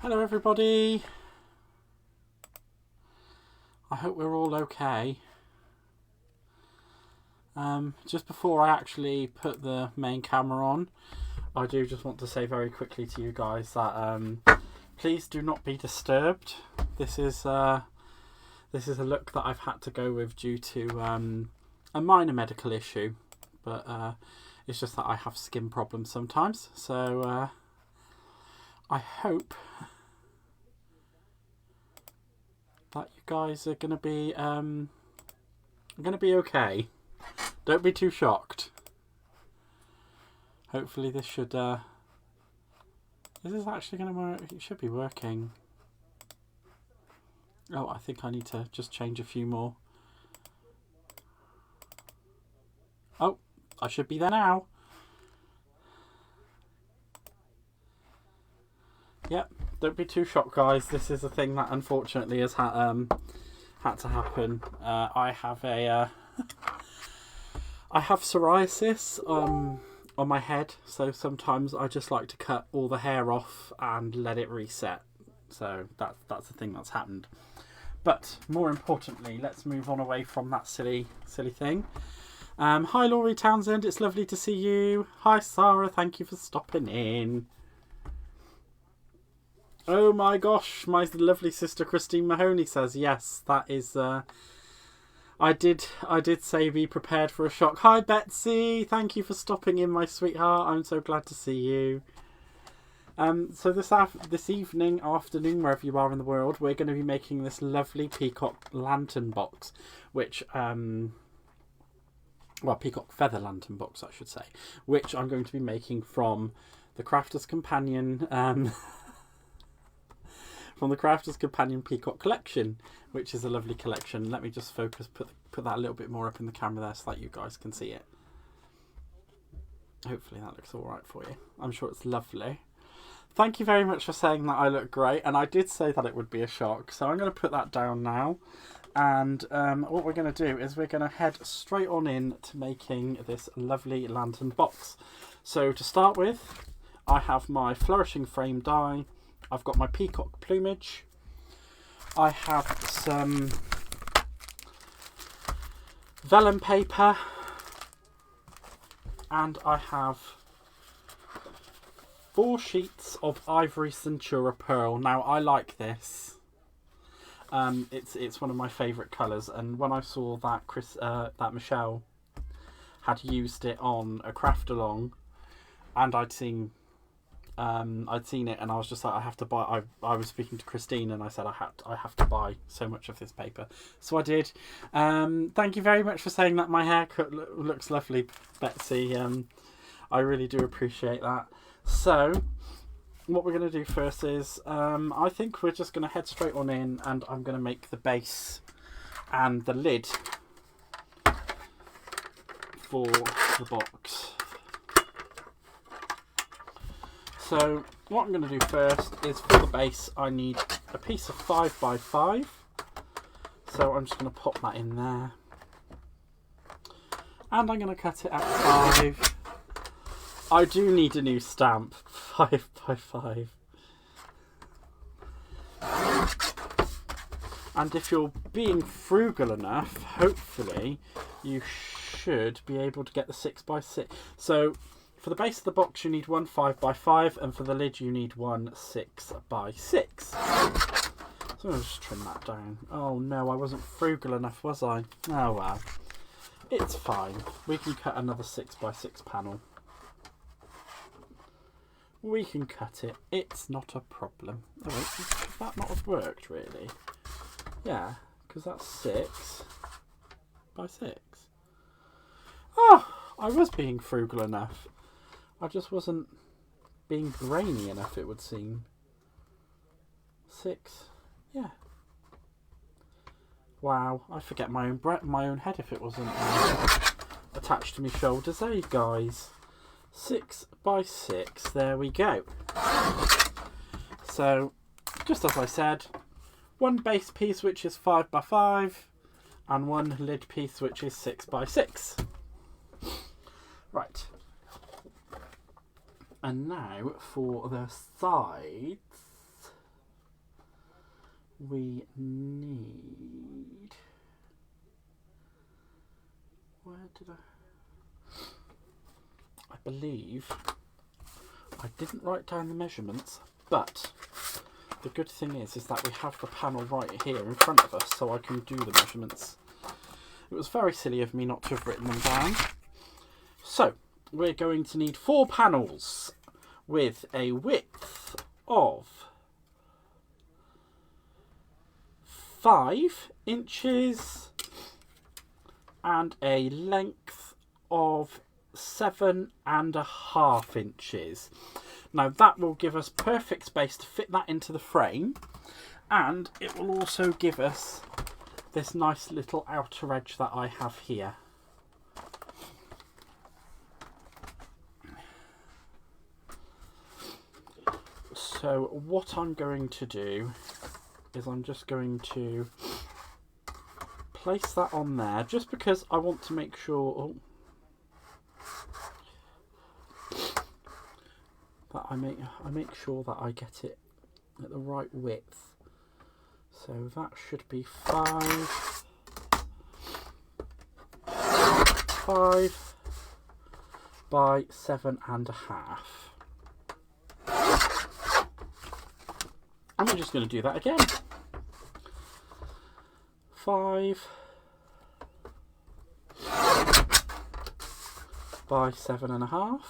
Hello everybody, I hope we're all okay. Just before I actually put the main camera on, I do just want to say very quickly to you guys that please do not be disturbed. This is a look that I've had to go with due to a minor medical issue, but it's just that I have skin problems sometimes, so I hope that you guys are gonna be okay. Don't be too shocked. Hopefully this should is this actually gonna work? It should be working. Oh, I think I need to just change a few more. Oh, I should be there now. Yep, don't be too shocked, guys. This is a thing that unfortunately has had to happen. I have a I have psoriasis on my head, so sometimes I just like to cut all the hair off and let it reset. So that's the thing that's happened. But more importantly, let's move on away from that silly thing. Hi Laurie Townsend, it's lovely to see you. Hi Sarah, thank you for stopping in. Oh my gosh, my lovely sister Christine Mahoney says yes. That is, I did say be prepared for a shock. Hi Betsy, thank you for stopping in, my sweetheart. I'm so glad to see you. So this evening, afternoon, wherever you are in the world, we're going to be making this lovely Peacock lantern box, which Peacock feather lantern box, I should say, which I'm going to be making from the Crafter's Companion. From the Crafter's Companion Peacock collection, which is a lovely collection. Let me just focus, put that a little bit more up in the camera there so that you guys can see it. Hopefully that looks alright for you. I'm sure it's lovely. Thank you very much for saying that I look great, and I did say that it would be a shock, so I'm going to put that down now. And what we're going to do is we're going to head straight on in to making this lovely lantern box. So to start with, I have my flourishing frame die. I've got my peacock plumage. I have some vellum paper, and I have 4 sheets of ivory Centura pearl. Now I like this. It's one of my favourite colours, and when I saw that that Michelle had used it on a craft along, and I'd seen it, and I was just like, I have to buy. I was speaking to Christine, and I said I have to buy so much of this paper, so I did. Thank you very much for saying that my haircut looks lovely, Betsy. I really do appreciate that. So what we're going to do first is I think we're just going to head straight on in, and I'm going to make the base and the lid for the box. So what I'm going to do first is, for the base, I need a piece of 5x5. So I'm just going to pop that in there. And I'm going to cut it at 5. I do need a new stamp, 5x5. And if you're being frugal enough, hopefully, you should be able to get the 6x6. So for the base of the box, you need one 5x5, and for the lid, you need one 6x6. So I'll just trim that down. Oh no, I wasn't frugal enough, was I? Oh well. It's fine. We can cut another 6x6 panel. We can cut it. It's not a problem. Oh wait, could that not have worked really? Yeah, because that's 6x6. Oh, I was being frugal enough. I just wasn't being brainy enough, it would seem. 6, yeah. Wow, I forget my own head if it wasn't attached to my shoulders. There you guys. 6x6. There we go. So, just as I said, one base piece which is 5x5, and one lid piece which is 6x6. Right. And now for the sides. we need... Where did I believe I didn't write down the measurements, but the good thing is that we have the panel right here in front of us, so I can do the measurements. It was very silly of me not to have written them down. So we're going to need 4 panels with a width of 5 inches and a length of 7.5 inches. Now that will give us perfect space to fit that into the frame, and it will also give us this nice little outer edge that I have here. So what I'm going to do is I'm just going to place that on there, just because I want to make sure that I make sure that I get it at the right width. So that should be 5 by 7.5. And we're just going to do that again. 5 by 7.5.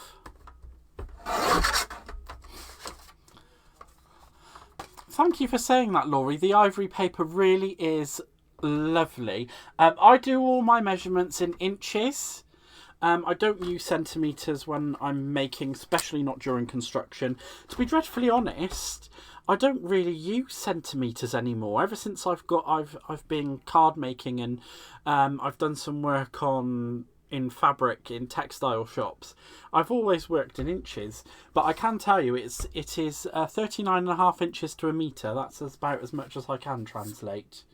Thank you for saying that, Laurie. The ivory paper really is lovely. I do all my measurements in inches. I don't use centimetres when I'm making, especially not during construction. To be dreadfully honest, I don't really use centimetres anymore. Ever since I've been card making, and I've done some work in fabric in textile shops, I've always worked in inches. But I can tell you it is 39.5 inches to a metre. That's about as much as I can translate.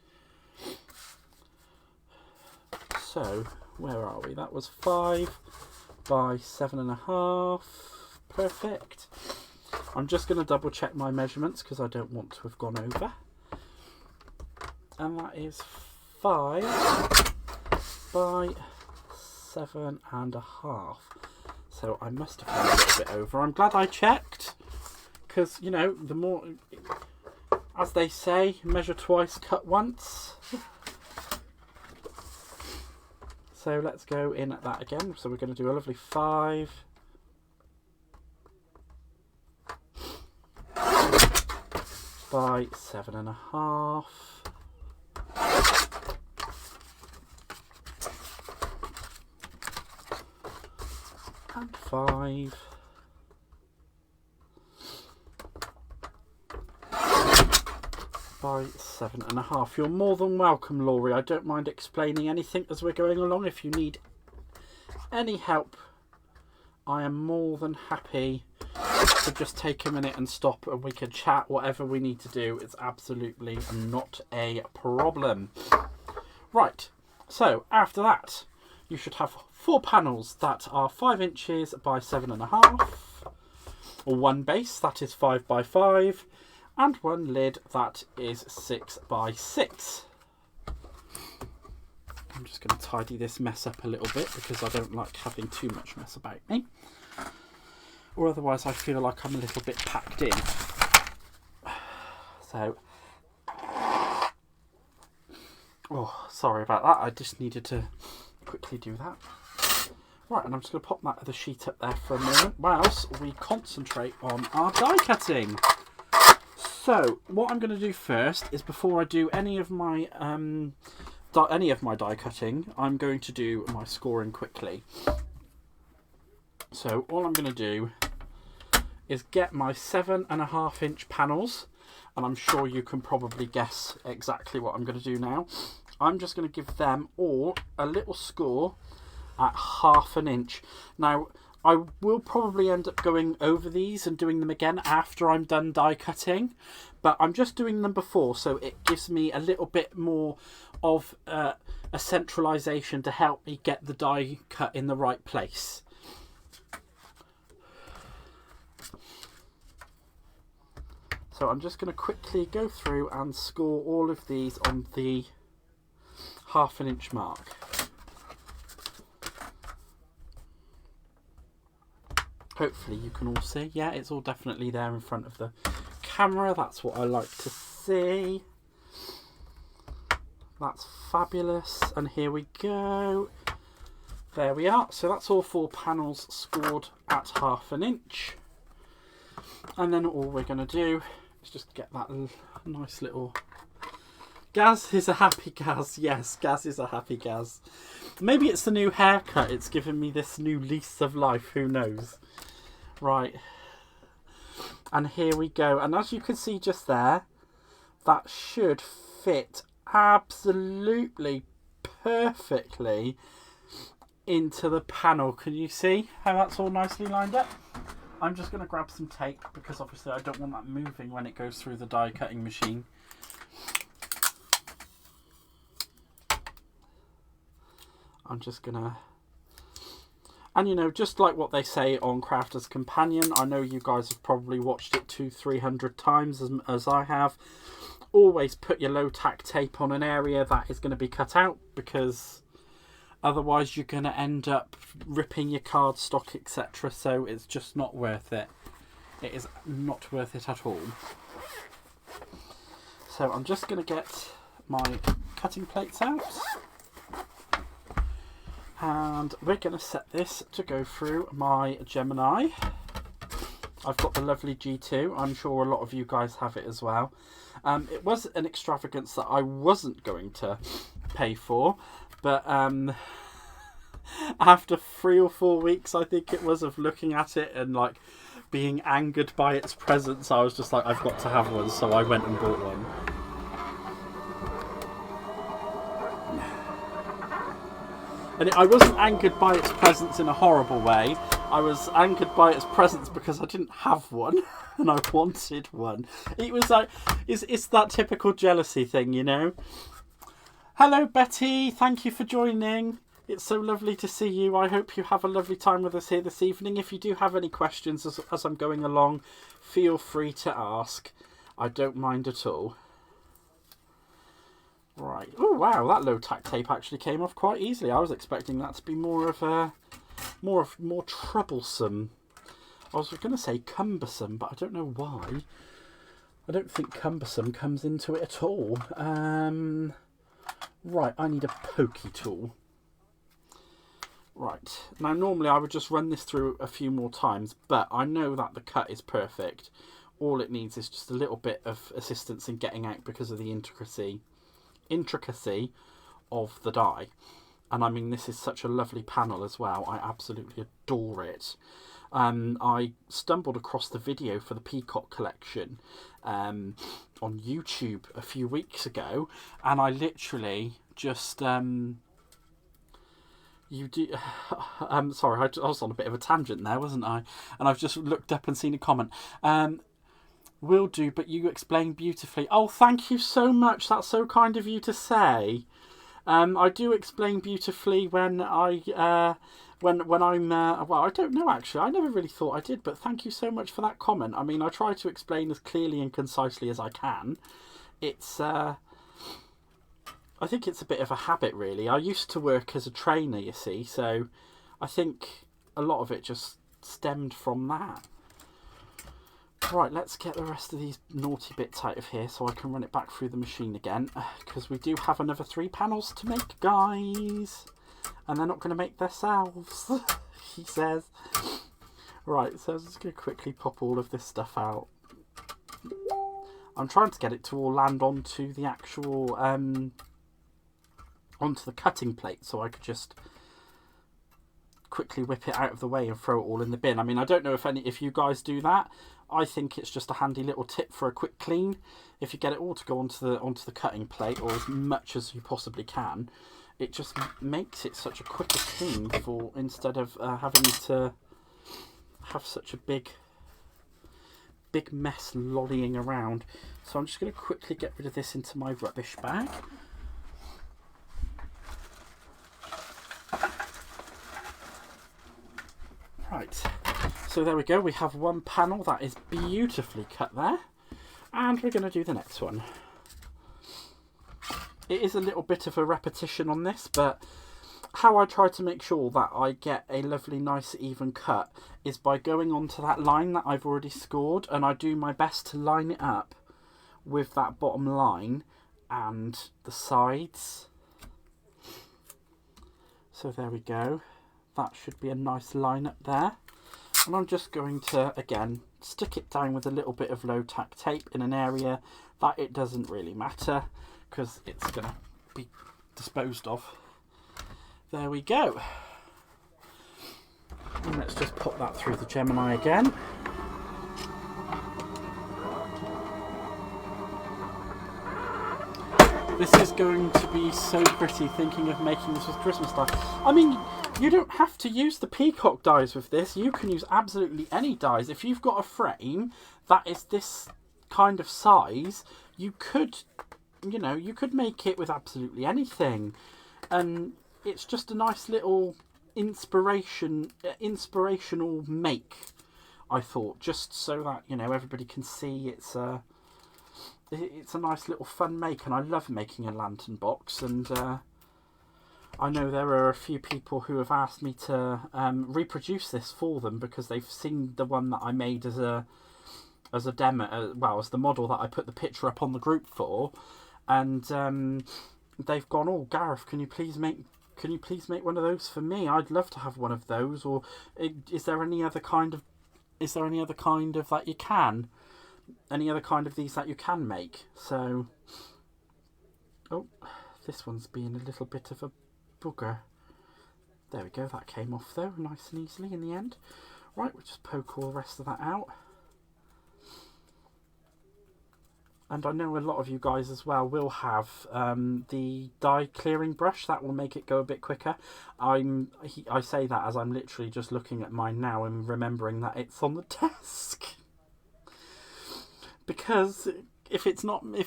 So where are we? That was 5 by 7.5. Perfect. I'm just going to double check my measurements because I don't want to have gone over. And that is 5 by 7.5. So I must have gone a little bit over. I'm glad I checked, because, you know, the more, as they say, measure twice, cut once. So let's go in at that again. So we're going to do a lovely 5 by 7.5. And 5 by 7.5. You're more than welcome, Laurie. I don't mind explaining anything as we're going along. If you need any help, I am more than happy to just take a minute and stop, and we can chat. Whatever we need to do, it's absolutely not a problem. Right, so after that, you should have 4 panels that are 5 inches by 7.5, or 1 base that is 5 by 5, and 1 lid that is 6 by 6. I'm just going to tidy this mess up a little bit because I don't like having too much mess about me, or otherwise I feel like I'm a little bit packed in. So, oh, sorry about that. I just needed to quickly do that. Right, and I'm just going to pop that other sheet up there for a moment whilst we concentrate on our die cutting. So what I'm going to do first is, before I do any of my die cutting, I'm going to do my scoring quickly. So all I'm going to do is get my 7.5 inch panels, and I'm sure you can probably guess exactly what I'm going to do now. I'm just going to give them all a little score at 1/2 inch. Now, I will probably end up going over these and doing them again after I'm done die cutting, but I'm just doing them before, so it gives me a little bit more of a centralisation to help me get the die cut in the right place. So I'm just going to quickly go through and score all of these on the 1/2 inch mark. Hopefully you can all see. Yeah, it's all definitely there in front of the camera. That's what I like to see. That's fabulous. And here we go. There we are. So that's all 4 panels scored at 1/2 inch. And then all we're going to do is just get that nice little... Gaz is a happy Gaz. Yes, Gaz is a happy Gaz. Maybe it's the new haircut. It's given me this new lease of life. Who knows? Right. And here we go. And as you can see just there, that should fit absolutely perfectly into the panel. Can you see how that's all nicely lined up? I'm just going to grab some tape because obviously I don't want that moving when it goes through the die cutting machine. I'm just going to... And you know, just like what they say on Crafter's Companion, I know you guys have probably watched it 200-300 times as I have. Always put your low tack tape on an area that is going to be cut out, because otherwise you're going to end up ripping your cardstock, etc. So it's just not worth it. It is not worth it at all. So I'm just going to get my cutting plates out. And we're going to set this to go through my Gemini. I've got the lovely G2. I'm sure a lot of you guys have it as well. It was an extravagance that I wasn't going to pay for. But after 3 or 4 weeks, I think it was, of looking at it and like being angered by its presence, I was just like, I've got to have one. So I went and bought one. And I wasn't angered by its presence in a horrible way. I was angered by its presence because I didn't have one and I wanted one. It was like, it's that typical jealousy thing, you know. Hello, Betty. Thank you for joining. It's so lovely to see you. I hope you have a lovely time with us here this evening. If you do have any questions as I'm going along, feel free to ask. I don't mind at all. Right. Oh wow, that low tack tape actually came off quite easily. I was expecting that to be more troublesome. I was going to say cumbersome, but I don't know why. I don't think cumbersome comes into it at all. Right, I need a pokey tool. Right, now normally I would just run this through a few more times, but I know that the cut is perfect. All it needs is just a little bit of assistance in getting out because of the intricacy of the die. And I mean, this is such a lovely panel as well. I absolutely adore it. I stumbled across the video for the Peacock collection on YouTube a few weeks ago, and I literally just sorry, I was on a bit of a tangent there, wasn't I? And I've just looked up and seen a comment. Will do, but you explain beautifully. Oh, thank you so much. That's so kind of you to say. I do explain beautifully when I'm well, I don't know actually. I never really thought I did, but thank you so much for that comment. I mean, I try to explain as clearly and concisely as I can. It's I think it's a bit of a habit, really. I used to work as a trainer, you see, so I think a lot of it just stemmed from that. Right, let's get the rest of these naughty bits out of here so I can run it back through the machine again, because we do have another 3 panels to make, guys, and they're not going to make themselves, he says. Right, so I'm just going to quickly pop all of this stuff out. I'm trying to get it to all land onto the actual, onto the cutting plate, so I could just quickly whip it out of the way and throw it all in the bin. I mean, I don't know if you guys do that. I think it's just a handy little tip for a quick clean. If you get it all to go onto the cutting plate, or as much as you possibly can, it just makes it such a quicker clean for, instead of having to have such a big mess lollying around. So I'm just going to quickly get rid of this into my rubbish bag. Right, so there we go. We have one panel that is beautifully cut there. And we're going to do the next one. It is a little bit of a repetition on this, but how I try to make sure that I get a lovely, nice, even cut is by going onto that line that I've already scored, and I do my best to line it up with that bottom line and the sides. So there we go. That should be a nice line up there. And I'm just going to, again, stick it down with a little bit of low tack tape in an area that it doesn't really matter, because it's going to be disposed of. There we go. And let's just pop that through the Gemini again. This is going to be so pretty, thinking of making this with Christmas dies. I mean, you don't have to use the Peacock dies with this. You can use absolutely any dies. If you've got a frame that is this kind of size, you could, you know, you could make it with absolutely anything. And it's just a nice little inspirational make, I thought, just so that, you know, everybody can see it's a nice little fun make. And I love making a lantern box, and I know there are a few people who have asked me to reproduce this for them because they've seen the one that I made as a demo, as the model that I put the picture up on the group for, and they've gone, "Oh, Gareth, can you please make one of those for me? I'd love to have one of those." Or is there any other kind of that you can? Any other kind of these that you can make? So, oh, this one's being a little bit of a bugger. There we go, that came off though, nice and easily in the end. Right, we'll just poke all the rest of that out. And I know a lot of you guys as well will have the die clearing brush. That will make it go a bit quicker. I say that as I'm literally just looking at mine now and remembering that it's on the desk. Because if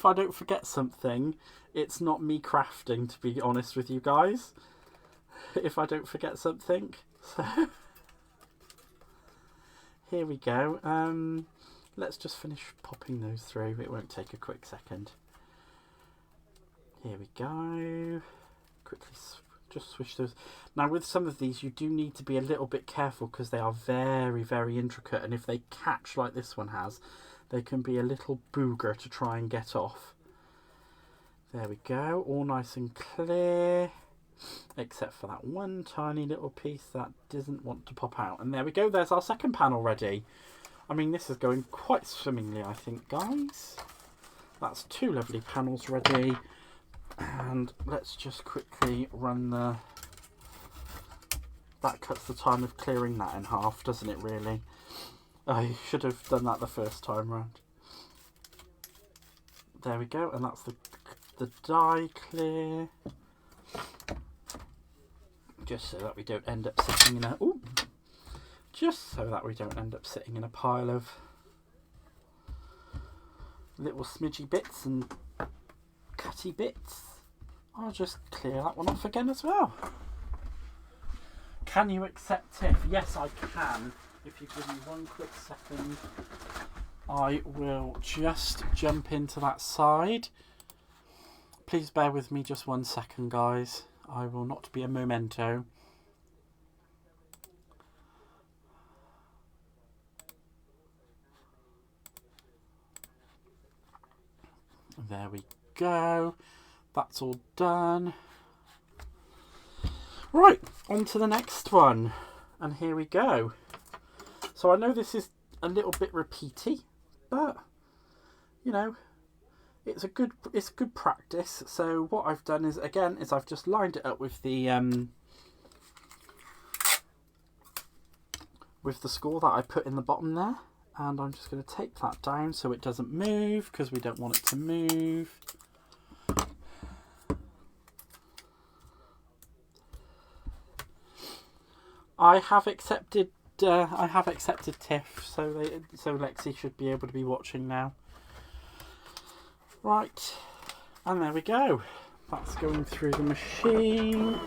I don't forget something, it's not me crafting, to be honest with you guys. If I don't forget something. So here we go. Let's just finish popping those through. It won't take a quick second. Here we go. Quickly just swish those. Now with some of these you do need to be a little bit careful because they are very, very intricate, and if they catch like this one has, they can be a little booger to try and get off. There we go, all nice and clear, except for that one tiny little piece that doesn't want to pop out. And there we go, there's our second panel ready. I mean, this is going quite swimmingly, I think, guys. That's two lovely panels ready. And let's just quickly run the... That cuts the time of clearing that in half, doesn't it, really? I should have done that the first time round. There we go, and that's the die clear. Just so that we don't end up sitting in a... Ooh! Just so that we don't end up sitting in a pile of little smidgy bits and cutty bits. I'll just clear that one off again as well. Can you accept TIFF? Yes, I can. If you give me one quick second, I will just jump into that side. Please bear with me just 1 second, guys. I will not be a memento. There we go. That's all done. Right, on to the next one. And here we go. So I know this is a little bit repeaty, but you know, it's good practice. So what I've done is I've just lined it up with the score that I put in the bottom there, and I'm just going to take that down so it doesn't move, because we don't want it to move. I have accepted TIFF, so Lexi should be able to be watching now. Right, and there we go. That's going through the machine.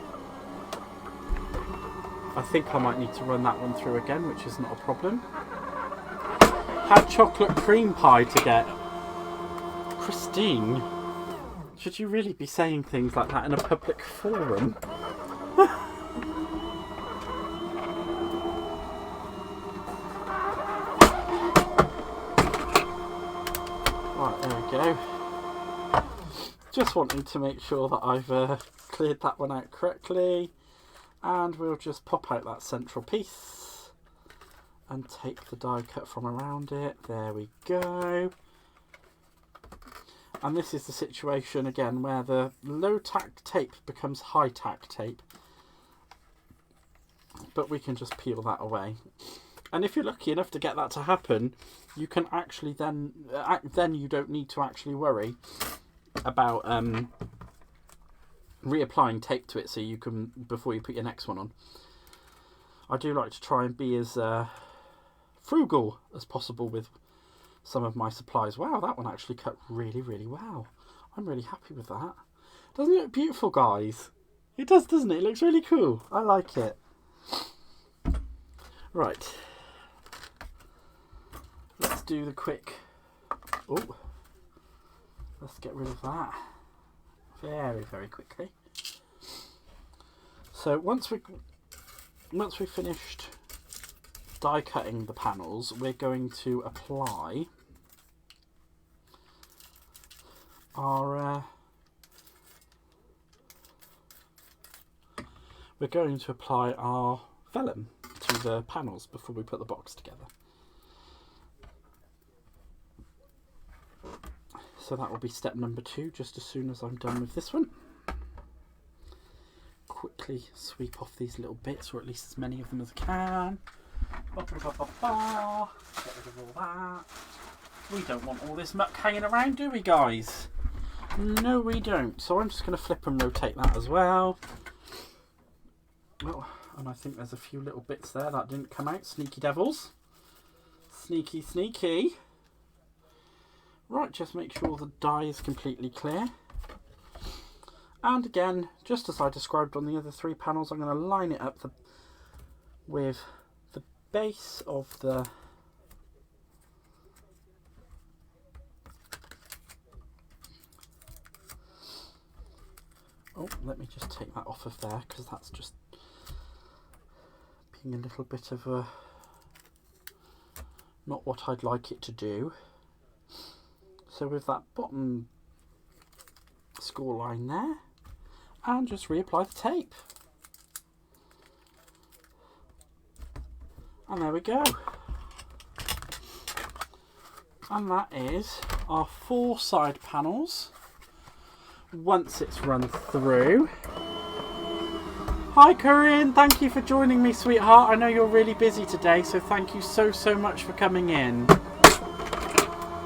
I think I might need to run that one through again, which is not a problem. Had chocolate cream pie to get. Christine, should you really be saying things like that in a public forum? Right, there we go. Just wanting to make sure that I've cleared that one out correctly. And we'll just pop out that central piece and take the die cut from around it. There we go. And this is the situation again where the low tack tape becomes high tack tape. But we can just peel that away. And if you're lucky enough to get that to happen, you can actually then you don't need to actually worry about reapplying tape to it, so you can, before you put your next one on. I do like to try and be as frugal as possible with some of my supplies. Wow, that one actually cut really, really well. I'm really happy with that. Doesn't it look beautiful, guys? It does, doesn't it? It looks really cool. I like it. Right. Let's do the quick... Oh. Let's get rid of that. Very, very quickly. So once we've finished die cutting the panels, we're going to apply our vellum to the panels before we put the box together. So that will be step number 2, just as soon as I'm done with this one. Quickly sweep off these little bits, or at least as many of them as I can. Get rid of all that. We don't want all this muck hanging around, do we, guys? No, we don't. So I'm just going to flip and rotate that as well. Oh, and I think there's a few little bits there that didn't come out. Sneaky devils. Sneaky, sneaky. Right, just make sure the die is completely clear. And again, just as I described on the other 3 panels, I'm going to line it up with the base of the oh, let me just take that off of there, because that's just being a little bit of a not what I'd like it to do. So with that bottom score line there, and just reapply the tape. And there we go. And that is our 4 side panels once it's run through. Hi Corinne, thank you for joining me, sweetheart. I know you're really busy today, so thank you so much for coming in.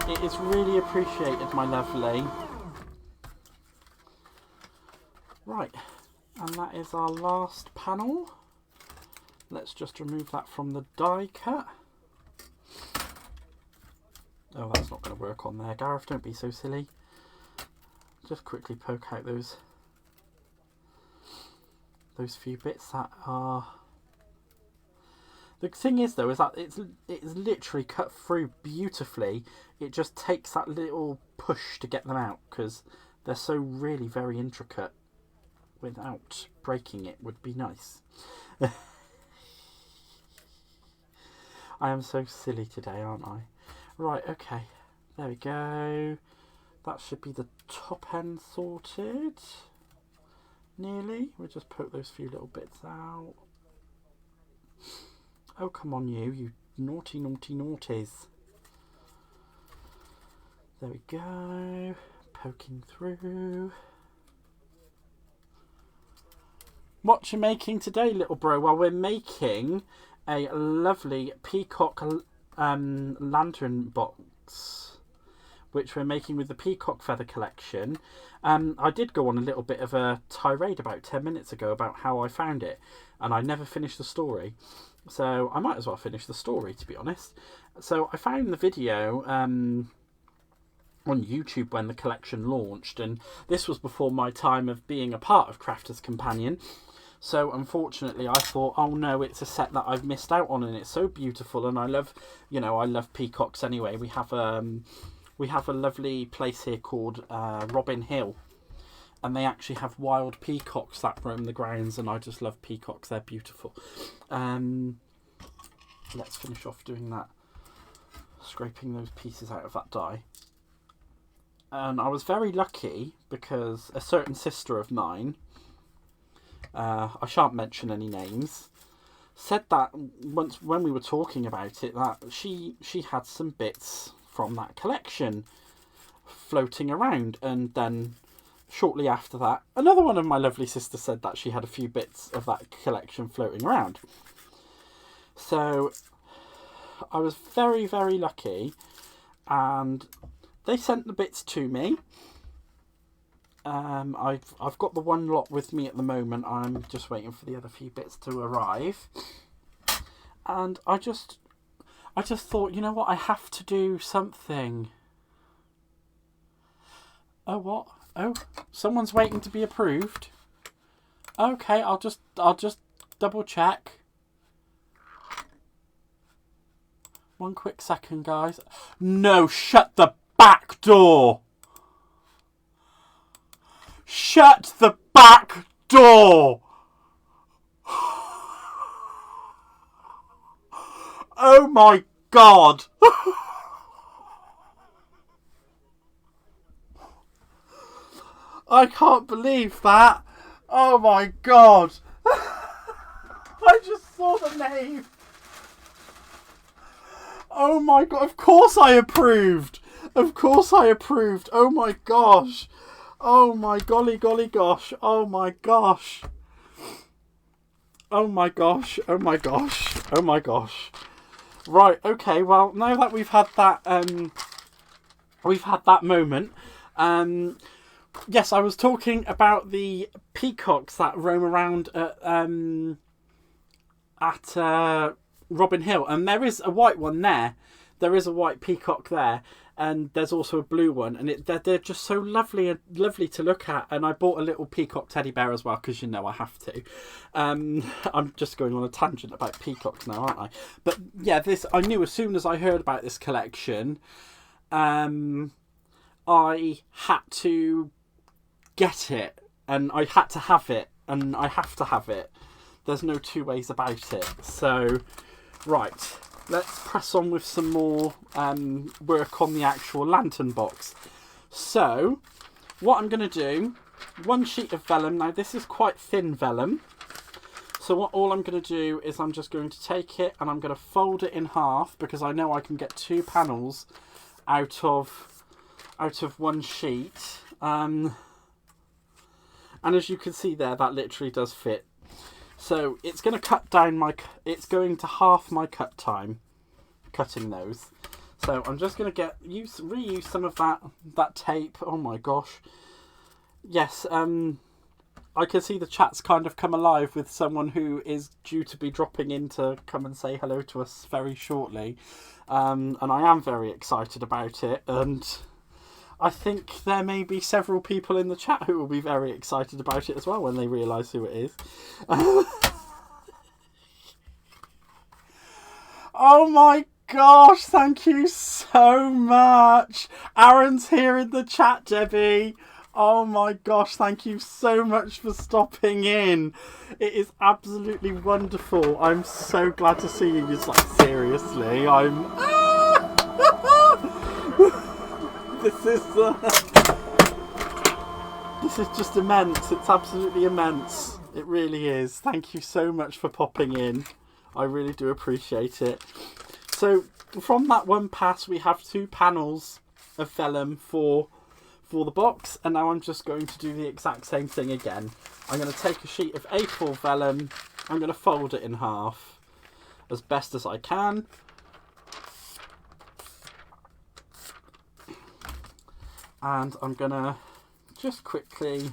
It is really appreciated, my lovely. Right, and that is our last panel. Let's just remove that from the die cut. Oh, that's not going to work on there. Gareth, don't be so silly. Just quickly poke out those few bits that are... The thing is, though, is that it's literally cut through beautifully. It just takes that little push to get them out, because they're so really very intricate. Without breaking it would be nice. I am so silly today, aren't I? Right, okay. There we go. That should be the top end sorted. Nearly. We'll just poke those few little bits out. Oh, come on you naughty, naughty, naughties. There we go. Poking through. What you making today, little bro? Well, we're making a lovely Peacock lantern box, which we're making with the Peacock feather collection. I did go on a little bit of a tirade about 10 minutes ago about how I found it, and I never finished the story. So I might as well finish the story, to be honest. So I found the video on YouTube when the collection launched, and this was before my time of being a part of Crafter's Companion. So unfortunately I thought, oh no, it's a set that I've missed out on, and it's so beautiful, and I love, you know, I love peacocks anyway. We have we have a lovely place here called Robin Hill, and they actually have wild peacocks that roam the grounds, and I just love peacocks. They're beautiful. Let's finish off doing that, scraping those pieces out of that die. And I was very lucky because a certain sister of mine, I shan't mention any names, said that once when we were talking about it, that she had some bits from that collection floating around. And then shortly after that, another one of my lovely sisters said that she had a few bits of that collection floating around. So I was very, very lucky, and they sent the bits to me. I've got the one lot with me at the moment. I'm just waiting for the other few bits to arrive. And I just thought, you know what, I have to do something. Oh, what? Oh, someone's waiting to be approved. Okay, I'll just double check. One quick second, guys. No, shut the back door. Shut the back door. Oh my God. I can't believe that. Oh my God. I just saw the name. Oh my God, of course I approved. Of course I approved. Oh my gosh. Oh my golly gosh. Oh my gosh. Oh my gosh. Oh my gosh. Oh my gosh. Right, okay, well, now that we've had that moment, yes, I was talking about the peacocks that roam around at Robin Hill, and there is a white one there. There is a white peacock there, and there's also a blue one, and they're just so lovely to look at. And I bought a little peacock teddy bear as well, because you know I have to. I'm just going on a tangent about peacocks now, aren't I? But yeah, I knew as soon as I heard about this collection, I had to get it, and I had to have it, and I have to have it. There's no two ways about it. So, right, let's press on with some more work on the actual lantern box. So, what I'm going to do, one sheet of vellum. Now, this is quite thin vellum. So all I'm going to do is I'm just going to take it and I'm going to fold it in half, because I know I can get 2 panels out of one sheet. And as you can see there, that literally does fit. So it's going to cut down it's going to half my cut time cutting those. So I'm just going to reuse some of that tape. Oh my gosh. Yes, I can see the chat's kind of come alive with someone who is due to be dropping in to come and say hello to us very shortly. And I am very excited about it, and I think there may be several people in the chat who will be very excited about it as well when they realise who it is. Oh my gosh, thank you so much. Aaron's here in the chat, Debbie. Oh my gosh, thank you so much for stopping in. It is absolutely wonderful. I'm so glad to see you. It's like, seriously, This is just immense. It's absolutely immense. It really is. Thank you so much for popping in. I really do appreciate it. So from that one pass, we have 2 panels of vellum for the box, and now I'm just going to do the exact same thing again. I'm going to take a sheet of A4 vellum. I'm going to fold it in half as best as I can. And I'm going to just quickly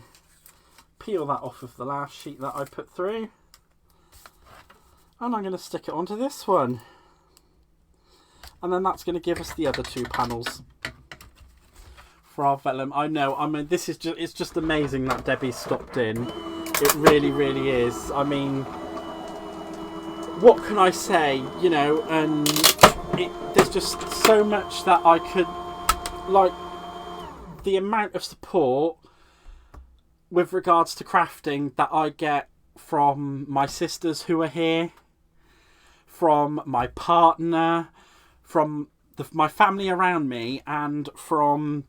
peel that off of the last sheet that I put through. And I'm going to stick it onto this one. And then that's going to give us the other 2 panels for our vellum. I mean, this is it's just amazing that Debbie stopped in. It really, really is. I mean, what can I say? You know, and there's just so much that I could like, the amount of support with regards to crafting that I get from my sisters who are here, from my partner, from my family around me, and from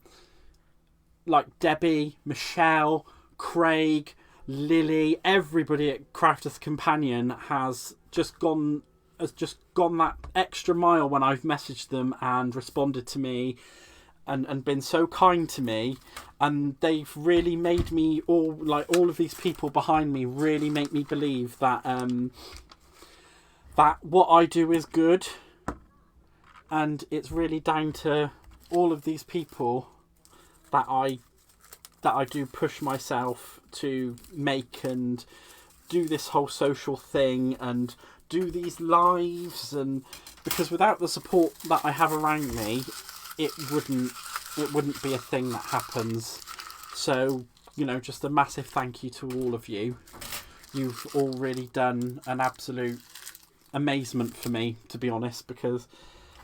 like Debbie, Michelle, Craig, Lily, everybody at Crafters Companion has just gone that extra mile when I've messaged them and responded to me and been so kind to me, and they've really made me all of these people behind me really make me believe that that what I do is good, and it's really down to all of these people that I do push myself to make and do this whole social thing and do these lives, and because without the support that I have around me, it wouldn't be a thing that happens. So, you know, just a massive thank you to all of you. You've all really done an absolute amazement for me, to be honest, because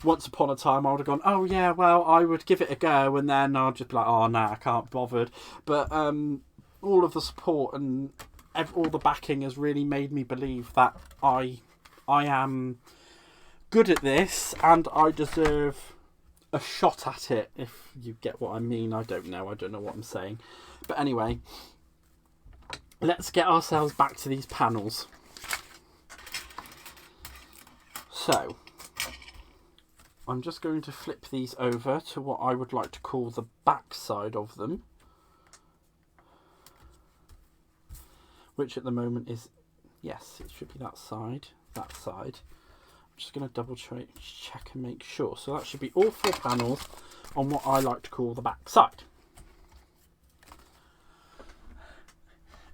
once upon a time I would have gone, oh yeah, well, I would give it a go, and then I'd just be like, oh no, I can't be bothered. But all of the support and all the backing has really made me believe that I am good at this, and I deserve a shot at it, if you get what I mean. I don't know what I'm saying. But anyway, let's get ourselves back to these panels. So, I'm just going to flip these over to what I would like to call the back side of them, which at the moment is, yes, it should be that side. I'm just going to double check and make sure. So that should be all 4 panels on what I like to call the back side.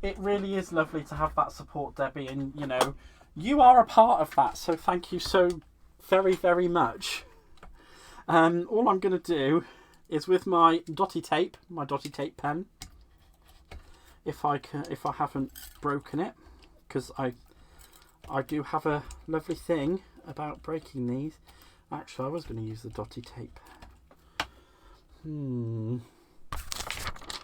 It really is lovely to have that support, Debbie, and you know, you are a part of that, so thank you so very, very much. All I'm going to do is with my dotty tape pen, if I haven't broken it, because I do have a lovely thing about breaking these. Actually, I was going to use the dotty tape.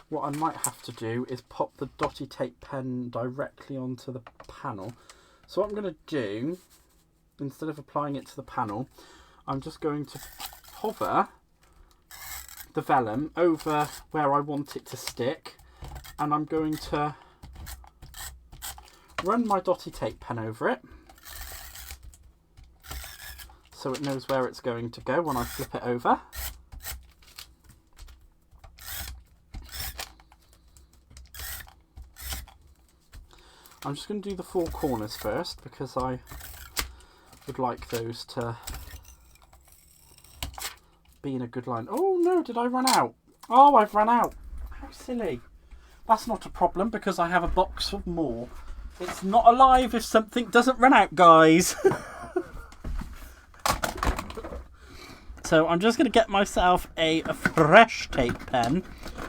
What I might have to do is pop the dotty tape pen directly onto the panel. So what I'm going to do, instead of applying it to the panel, I'm just going to hover the vellum over where I want it to stick, and I'm going to run my dotty tape pen over it so it knows where it's going to go when I flip it over. I'm just going to do the 4 corners first, because I would like those to be in a good line. Oh no, did I run out? Oh, I've run out. How silly. That's not a problem, because I have a box of more. It's not alive if something doesn't run out, guys. So I'm just going to get myself a fresh tape pen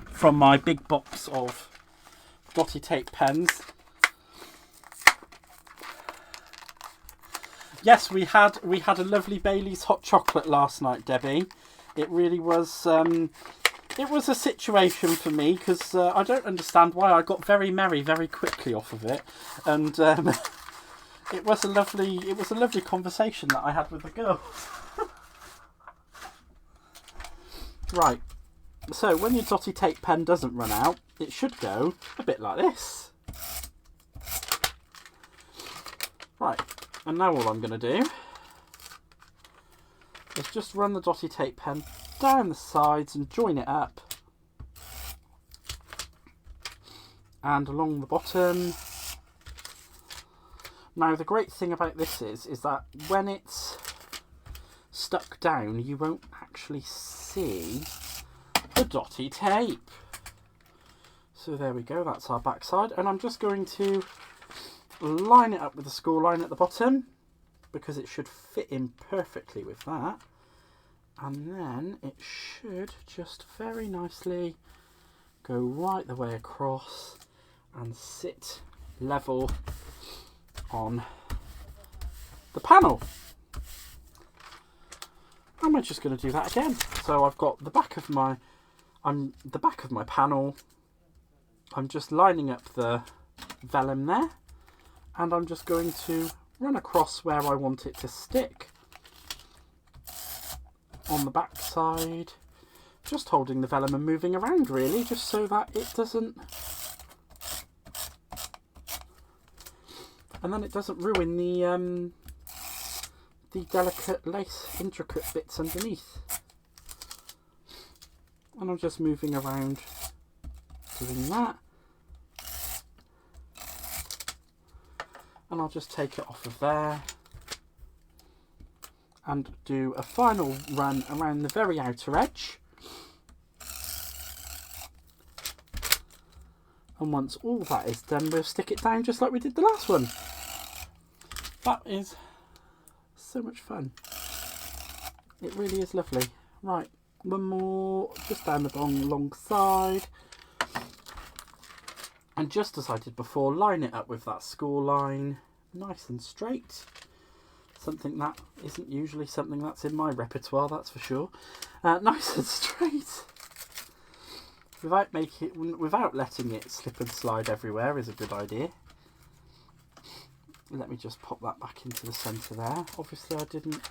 from my big box of dotty tape pens. Yes, we had a lovely Bailey's hot chocolate last night, Debbie. It really was. It was a situation for me, because I don't understand why I got very merry very quickly off of it, and it was a lovely conversation that I had with the girls. Right. So when your dotty tape pen doesn't run out, it should go a bit like this. Right. And now all I'm going to do is just run the dotty tape pen down the sides and join it up. And along the bottom. Now the great thing about this is that when it's stuck down, you won't actually see the dotty tape. So there we go, that's our back side. And I'm just going to line it up with the score line at the bottom, because it should fit in perfectly with that, and then it should just very nicely go right the way across and sit level on the panel. And we're just going to do that again. So I've got the back of my panel. I'm just lining up the vellum there, and I'm just going to run across where I want it to stick on the back side, just holding the vellum and moving around really, just so that it doesn't, and then it doesn't ruin the delicate lace intricate bits underneath. And I'm just moving around doing that, and I'll just take it off of there and do a final run around the very outer edge. And once all that is done, we'll stick it down just like we did the last one. That is so much fun. It really is lovely. Right, one more just down the long side. And just as I did before, line it up with that score line, nice and straight. Something that isn't usually something that's in my repertoire, that's for sure. Nice and straight. Without letting it slip and slide everywhere is a good idea. Let me just pop that back into the centre there. Obviously I didn't.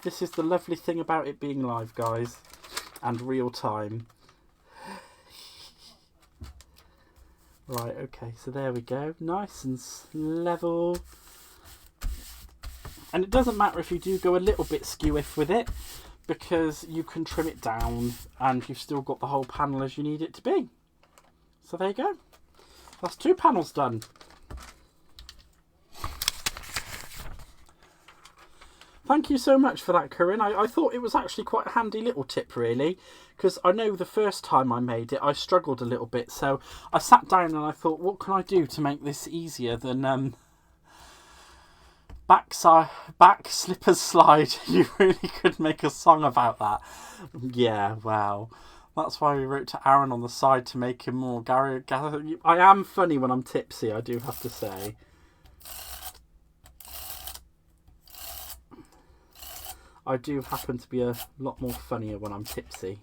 This is the lovely thing about it being live, guys, and real time. Right, okay, so there we go, nice and level. And it doesn't matter if you do go a little bit skew-if with it, because you can trim it down and you've still got the whole panel as you need it to be. So there you go. That's 2 panels done. Thank you so much for that, Corinne. I thought it was actually quite a handy little tip, really, because I know the first time I made it, I struggled a little bit. So I sat down and I thought, what can I do to make this easier than back slippers slide? You really could make a song about that. Yeah, wow. That's why we wrote to Aaron on the side to make him more I am funny when I'm tipsy, I do have to say. I do happen to be a lot more funnier when I'm tipsy.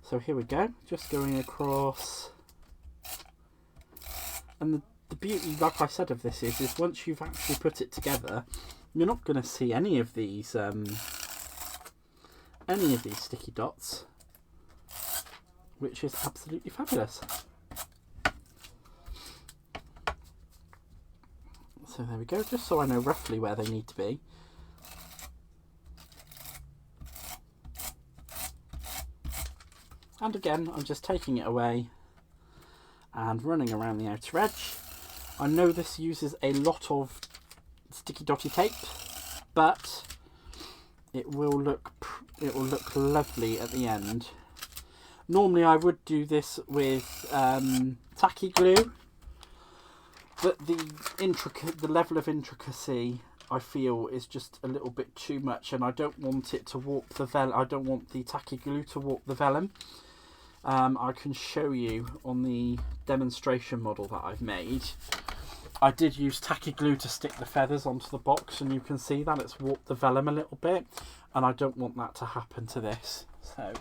So here we go, just going across. And the beauty, like I said, of this is once you've actually put it together, you're not going to see any of these sticky dots, which is absolutely fabulous. So there we go, just so I know roughly where they need to be. And again, I'm just taking it away and running around the outer edge. I know this uses a lot of sticky dotty tape, but it will look lovely at the end. Normally I would do this with tacky glue, but the level of intricacy I feel is just a little bit too much, and I don't want it to warp the vellum. I don't want the tacky glue to warp the vellum. I can show you on the demonstration model that I've made. I did use tacky glue to stick the feathers onto the box, and you can see that it's warped the vellum a little bit, and I don't want that to happen to this. So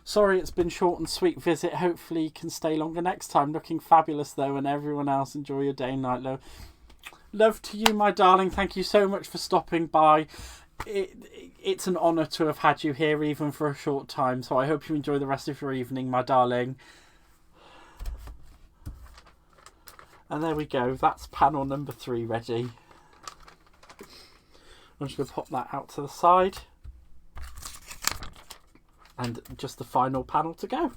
sorry, it's been short and sweet visit. Hopefully you can stay longer next time. Looking fabulous though, and everyone else, enjoy your day and night. Love to you, my darling. Thank you so much for stopping by. It's an honour to have had you here, even for a short time. So I hope you enjoy the rest of your evening, my darling. And there we go. That's panel number 3 ready. I'm just going to pop that out to the side. And just the final panel to go.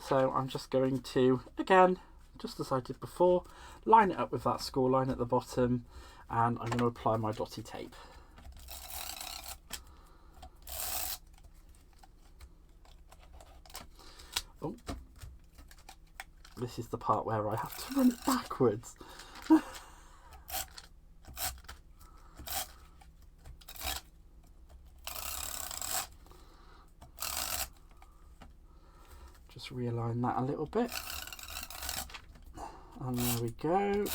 So I'm just going to, again, just as I did before, line it up with that score line at the bottom, and I'm going to apply my dotty tape. Oh, this is the part where I have to run it backwards. Just realign that a little bit. And there we go.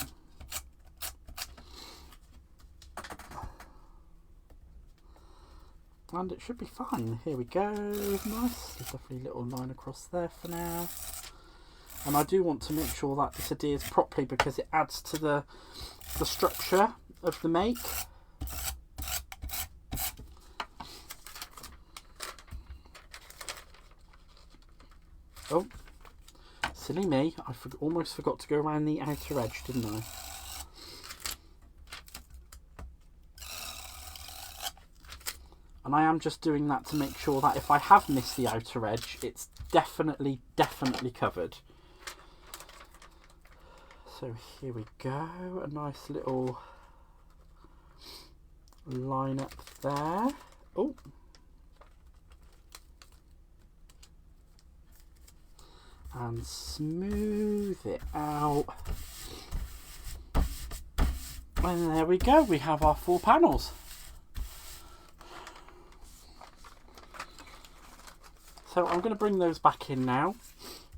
And it should be fine. Here we go. Nice. There's definitely a little line across there for now. And I do want to make sure that this adheres properly because it adds to the structure of the make. Oh, silly me. I almost forgot to go around the outer edge, didn't I? And I am just doing that to make sure that if I have missed the outer edge, it's definitely covered. So here we go, a nice little line up there. Oh. And smooth it out. And there we go, we have our 4 panels. So I'm going to bring those back in now,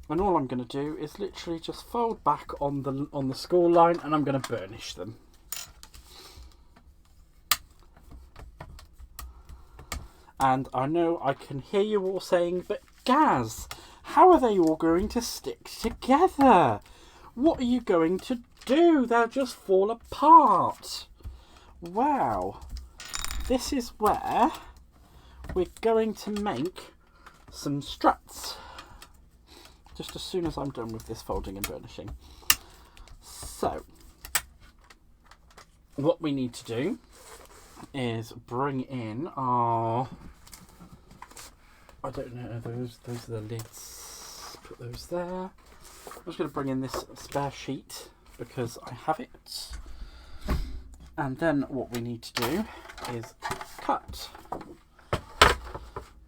and all I'm going to do is literally just fold back on the score line, and I'm going to burnish them. And I know I can hear you all saying, but Gaz, how are they all going to stick together? What are you going to do? They'll just fall apart. Wow. This is where we're going to make some struts just as soon as I'm done with this folding and burnishing. So what we need to do is bring in our, I don't know, those are the lids, put those there. I'm just going to bring in this spare sheet because I have it, and then what we need to do is cut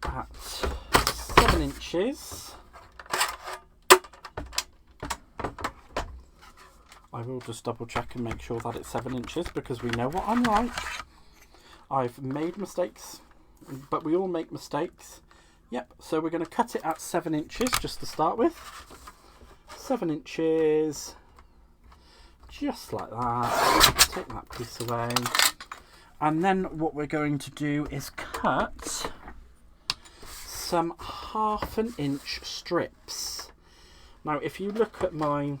at 7 inches. I will just double check and make sure that it's 7 inches because we know what I'm like. I've made mistakes, but we all make mistakes. Yep, so we're going to cut it at 7 inches just to start with. 7 inches, just like that. Take that piece away. And then what we're going to do is cut some 1/2 inch strips. Now if you look at my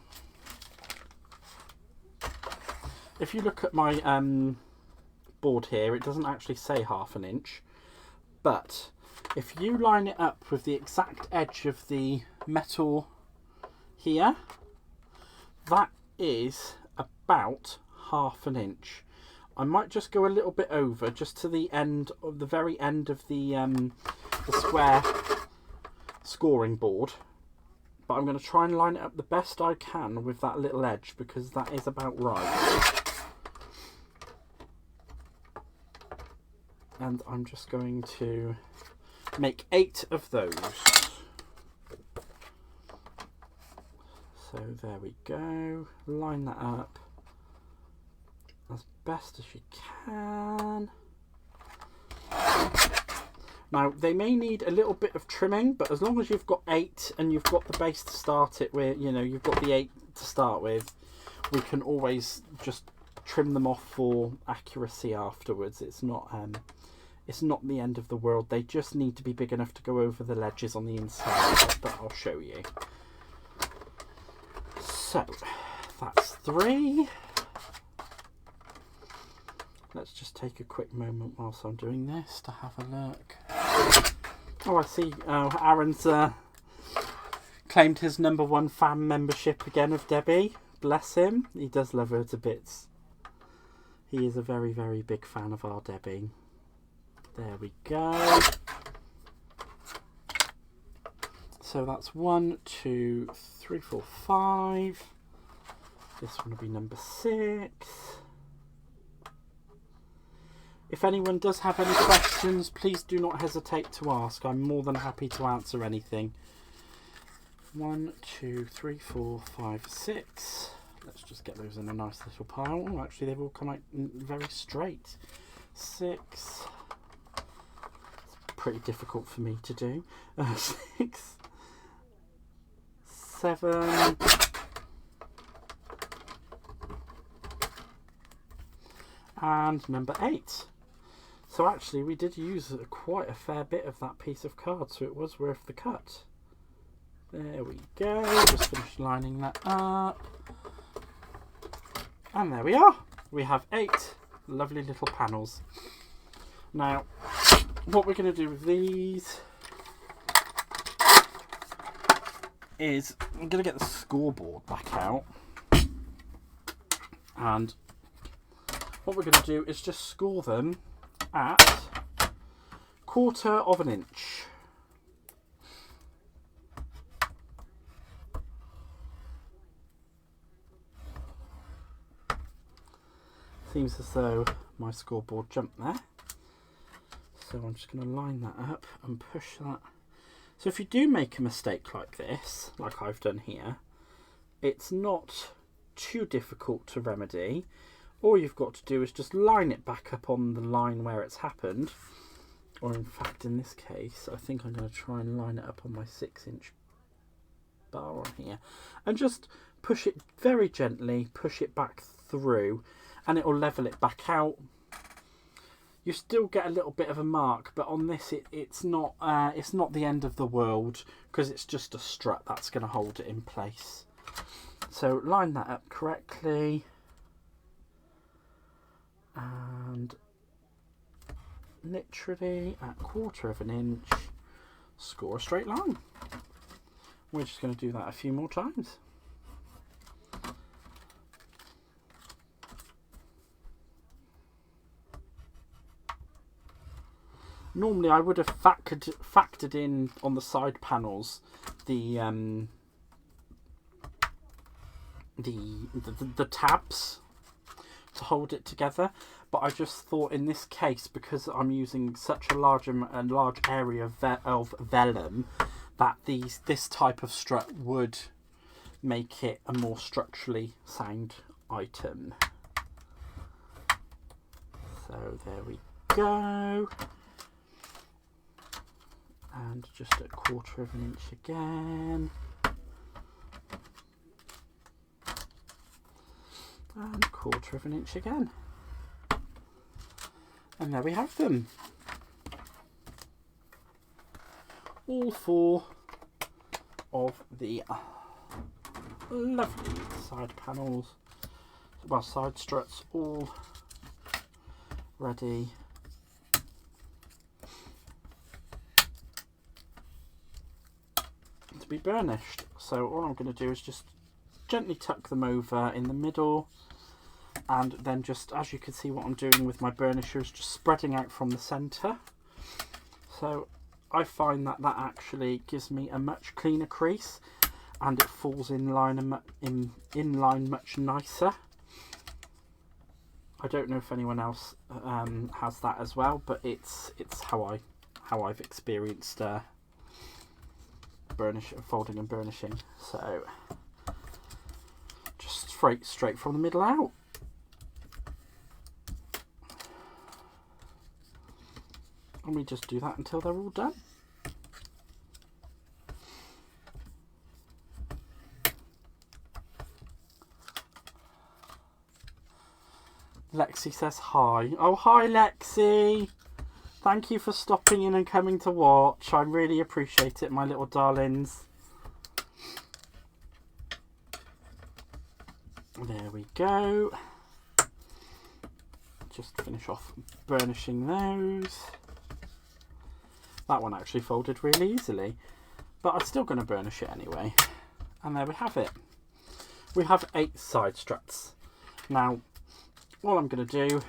board here, it doesn't actually say 1/2 inch, but if you line it up with the exact edge of the metal here, that is about 1/2 inch. I might just go a little bit over, just to the end of the very end of the square scoring board, but I'm going to try and line it up the best I can with that little edge because that is about right. And I'm just going to make 8 of those. So there we go, line that up as best as you can. Now they may need a little bit of trimming, but as long as you've got 8 and you've got the base to start it with, you know, you've got the 8 to start with, we can always just trim them off for accuracy afterwards. It's not the end of the world. They just need to be big enough to go over the ledges on the inside, but I'll show you. So that's 3. Let's just take a quick moment whilst I'm doing this to have a look. Oh, I see. Aaron's claimed his #1 fan membership again of Debbie. Bless him. He does love her to bits. He is a very, very big fan of our Debbie. There we go. So that's 1, 2, 3, 4, 5. This one will be number 6. If anyone does have any questions, please do not hesitate to ask. I'm more than happy to answer anything. 1, 2, 3, 4, 5, 6. Let's just get those in a nice little pile. Oh, actually, they've all come out very straight. 6. It's pretty difficult for me to do. 6, 7. And number 8. So actually we did use quite a fair bit of that piece of card, so it was worth the cut. There we go, just finished lining that up. And there we are. We have 8 lovely little panels. Now, what we're going to do with these is I'm going to get the scoreboard back out. And what we're going to do is just score them at 1/4 inch. Seems as though my scoreboard jumped there. So I'm just going to line that up and push that. So if you do make a mistake like this, like I've done here, it's not too difficult to remedy. All you've got to do is just line it back up on the line where it's happened. Or in fact, in this case, I think I'm going to try and line it up on my 6-inch bar on here. And just push it very gently, push it back through, and it will level it back out. You still get a little bit of a mark, but on this it's not the end of the world, because it's just a strut that's going to hold it in place. So line that up correctly, and literally at 1/4 inch, score a straight line. We're just going to do that a few more times. Normally I would have factored in on the side panels the tabs to hold it together, but I just thought in this case, because I'm using such a large area of vellum, that this type of strut would make it a more structurally sound item. So there we go. And just at 1/4 inch again. And 1/4 inch again. And there we have them. All 4 of the lovely side panels, well, side struts, all ready to be burnished. So all I'm going to do is just gently tuck them over in the middle, and then just, as you can see, what I'm doing with my burnisher is just spreading out from the centre. So I find that actually gives me a much cleaner crease, and it falls in line much nicer. I don't know if anyone else has that as well, but it's how I've experienced folding and burnishing. So just straight from the middle out. And we just do that until they're all done. Lexi says hi. Oh, hi Lexi. Thank you for stopping in and coming to watch. I really appreciate it, my little darlings. There we go. Just finish off burnishing those. That one actually folded really easily, but I'm still going to burnish it anyway. And there we have it. We have 8 side struts. Now, what I'm going to do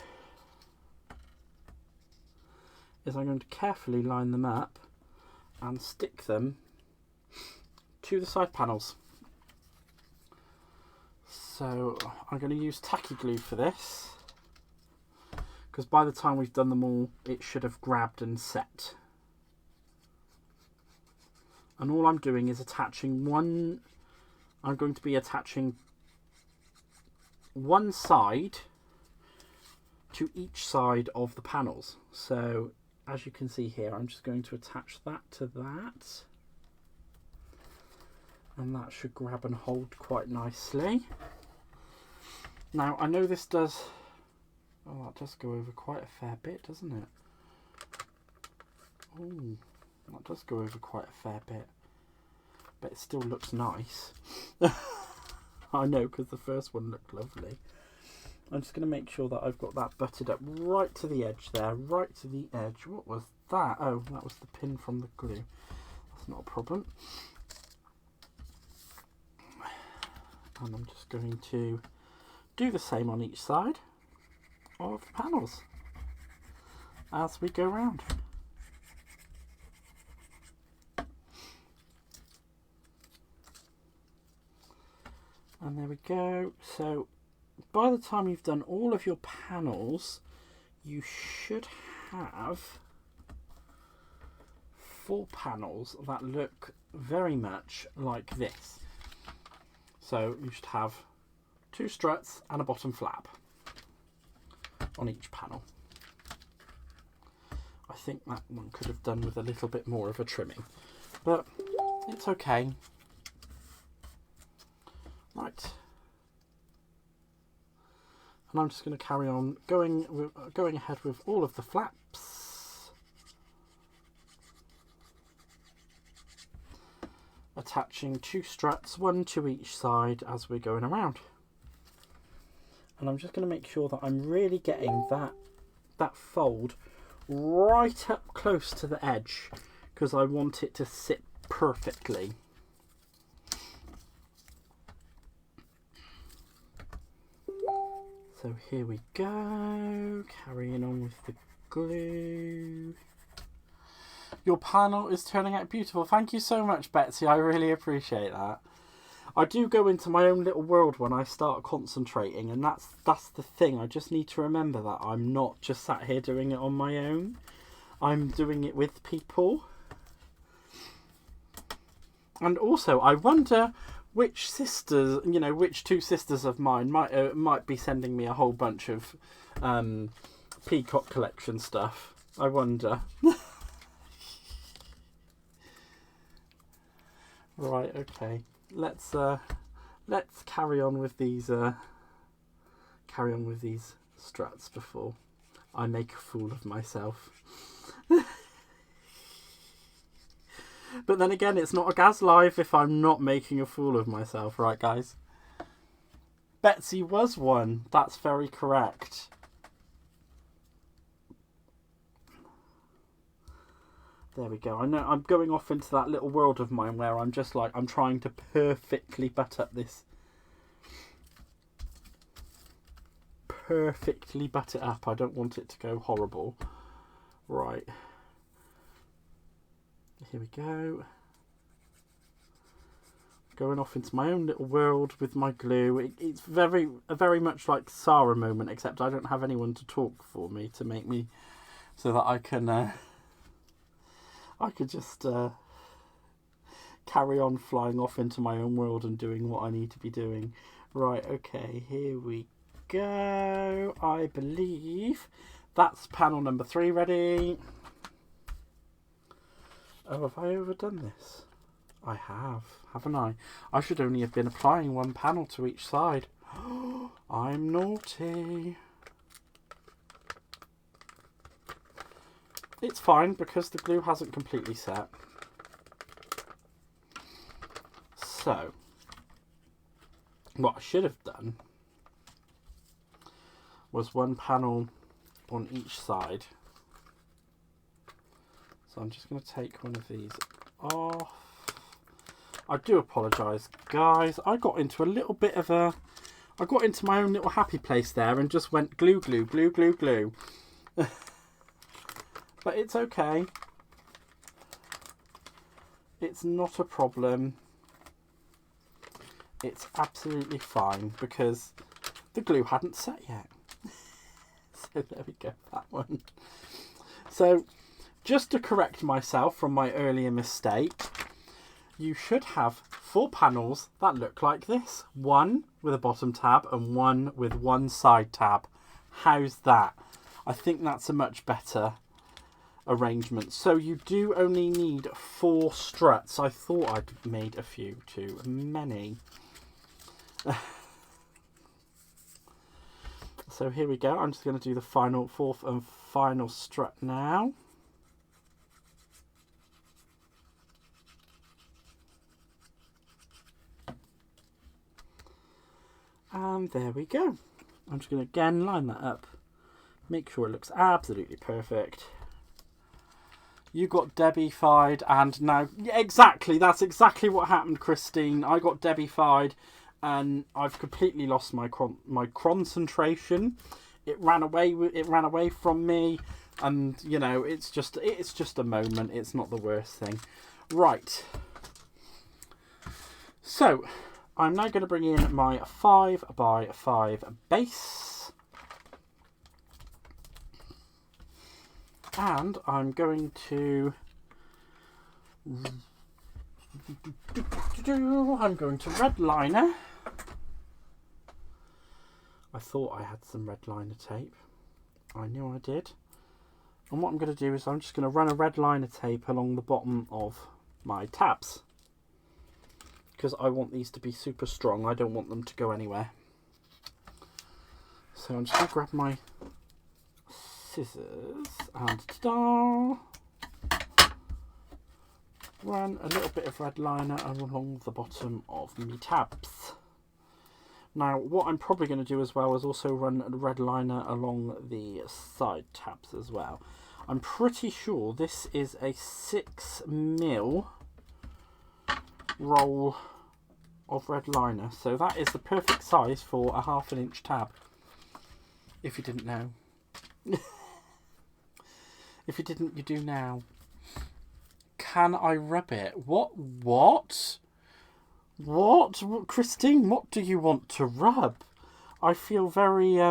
is I'm going to carefully line them up and stick them to the side panels. So I'm going to use tacky glue for this, because by the time we've done them all, it should have grabbed and set. And all I'm doing is attaching one. I'm going to be attaching one side to each side of the panels. So as you can see here, I'm just going to attach that to that, and that should grab and hold quite nicely. Now I know this does, oh, that does go over quite a fair bit, doesn't it? Ooh, that does go over quite a fair bit. But it still looks nice. I know, because the first one looked lovely. I'm just going to make sure that I've got that butted up right to the edge there. Right to the edge. What was that? Oh, that was the pin from the glue. That's not a problem. And I'm just going to do the same on each side of the panels as we go round. And there we go. So by the time you've done all of your panels, you should have 4 panels that look very much like this. So you should have 2 struts and a bottom flap on each panel. I think that one could have done with a little bit more of a trimming, but it's okay. Right. And I'm just going to carry on going ahead with all of the flaps, attaching 2 struts, 1 to each side as we're going around. And I'm just going to make sure that I'm really getting that fold right up close to the edge, because I want it to sit perfectly. So here we go, carrying on with the glue. Your panel is turning out beautiful. Thank you so much, Betsy. I really appreciate that. I do go into my own little world when I start concentrating, and that's the thing. I just need to remember that I'm not just sat here doing it on my own. I'm doing it with people. And also, I wonder which sisters, you know, which 2 sisters of mine might be sending me a whole bunch of Peacock collection stuff. I wonder. Right, okay. Let's carry on with these struts before I make a fool of myself. But then again, it's not a Gaz Live if I'm not making a fool of myself, right, guys? Betsy was one. That's very correct. There we go. I know I'm going off into that little world of mine where I'm just like, I'm trying to perfectly butt up this. Perfectly butt it up. I don't want it to go horrible. Right. Here we go. Going off into my own little world with my glue. It's very much like Sarah moment, except I don't have anyone to talk for me to make me, so that I can I could just carry on flying off into my own world and doing what I need to be doing. Right, okay, here we go. I believe that's panel number 3 ready. Oh, have I overdone this? I have, haven't I? I should only have been applying 1 panel to each side. I'm naughty. It's fine because the glue hasn't completely set. So, what I should have done was 1 panel on each side. So I'm just going to take one of these off. I do apologise, guys. I got into a little bit of a... I got into my own little happy place there and just went glue, glue, glue, glue, glue. But it's okay. It's not a problem. It's absolutely fine because the glue hadn't set yet. So there we go, that one. So just to correct myself from my earlier mistake, you should have 4 panels that look like this. 1 with a bottom tab and 1 with 1 side tab. How's that? I think that's a much better arrangement. So you do only need 4 struts. I thought I'd made a few too many. So here we go. I'm just going to do the final 4th and final strut now. And there we go. I'm just going to again line that up. Make sure it looks absolutely perfect. You got Debbie-fied, and now... Yeah, exactly, that's exactly what happened, Christine. I got Debbie-fied, and I've completely lost my concentration. It ran away from me, and, you know, it's just a moment. It's not the worst thing. Right. So, I'm now going to bring in my 5x5 base. And I'm going to red liner. I thought I had some red liner tape. I knew I did. And what I'm going to do is I'm just going to run a red liner tape along the bottom of my tabs. Because I want these to be super strong. I don't want them to go anywhere. So I'm just going to grab my scissors and ta-da! Run a little bit of red liner along the bottom of my tabs. Now what I'm probably going to do as well is also run a red liner along the side tabs as well. I'm pretty sure this is a 6mm roll of red liner, so that is the perfect size for a 1/2 inch tab, if you didn't know. If you didn't, you do now. Can I rub it? What? Christine, what do you want to rub? I feel very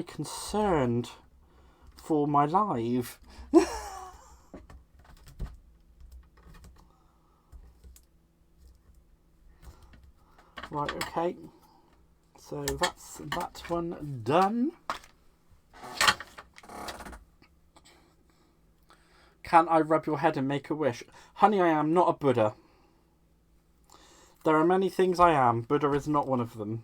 concerned for my life. Right, okay. So that's that one done. Can I rub your head and make a wish? Honey, I am not a Buddha. There are many things I am. Buddha is not one of them.